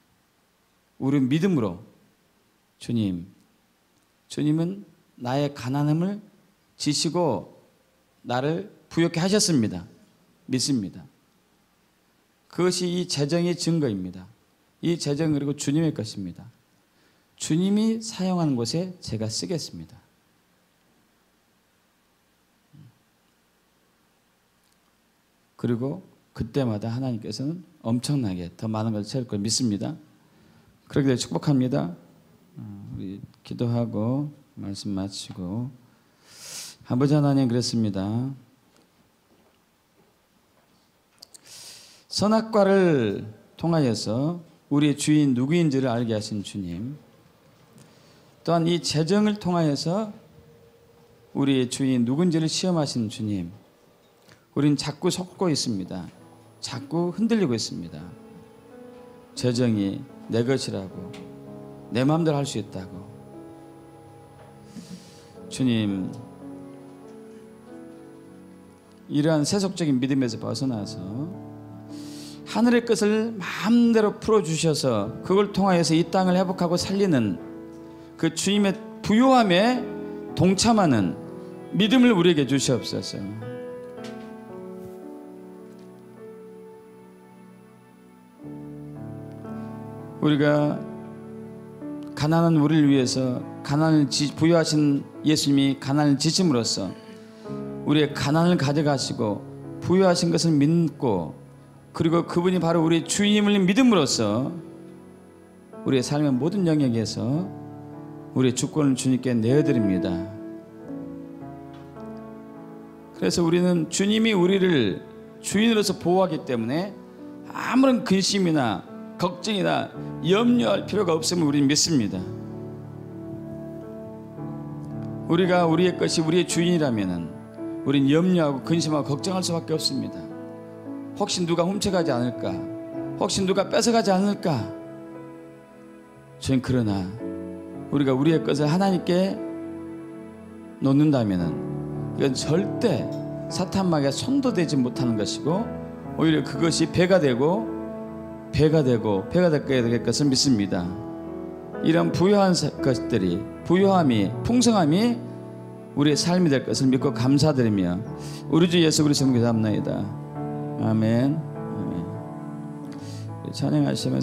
우리 믿음으로 주님은 나의 가난함을 지시고 나를 부욕케 하셨습니다. 믿습니다. 그것이 이 재정의 증거입니다. 이 재정 그리고 주님의 것입니다. 주님이 사용하는 곳에 제가 쓰겠습니다. 그리고 그때마다 하나님께서는 엄청나게 더 많은 것을 채울 걸 믿습니다. 그렇게 되길 축복합니다. 우리 기도하고 말씀 마치고 아버지 하나님 그랬습니다. 선악과를 통하여서 우리의 주인 누구인지를 알게 하신 주님, 또한 이 재정을 통하여서 우리의 주인 누군지를 시험하신 주님, 우리는 자꾸 속고 있습니다. 자꾸 흔들리고 있습니다. 재정이 내 것이라고, 내 마음대로 할 수 있다고. 주님, 이러한 세속적인 믿음에서 벗어나서 하늘의 것을 마음대로 풀어주셔서 그걸 통하여서 이 땅을 회복하고 살리는 그 주님의 부요함에 동참하는 믿음을 우리에게 주시옵소서. 우리가 가난한 우리를 위해서 가난을 부여하신 예수님이 가난을 지심으로써 우리의 가난을 가져가시고 부여하신 것을 믿고, 그리고 그분이 바로 우리의 주임을 믿음으로써 우리의 삶의 모든 영역에서 우리의 주권을 주님께 내어드립니다. 그래서 우리는 주님이 우리를 주인으로서 보호하기 때문에 아무런 근심이나 걱정이나 염려할 필요가 없음을 우리는 믿습니다. 우리가 우리의 것이 우리의 주인이라면 우리는 염려하고 근심하고 걱정할 수밖에 없습니다. 혹시 누가 훔쳐가지 않을까? 혹시 누가 뺏어가지 않을까? 저는 그러나 우리가 우리의 것을 하나님께 놓는다면 이건 절대 사탄마귀의 손도 대지 못하는 것이고, 오히려 그것이 배가 될 것을 믿습니다. 이런 부유한 것들이, 부유함이, 풍성함이 우리의 삶이 될 것을 믿고 감사드리며 우리 주 예수 그리스도의 이름으로 기도합나이다. 아멘. 찬양하시면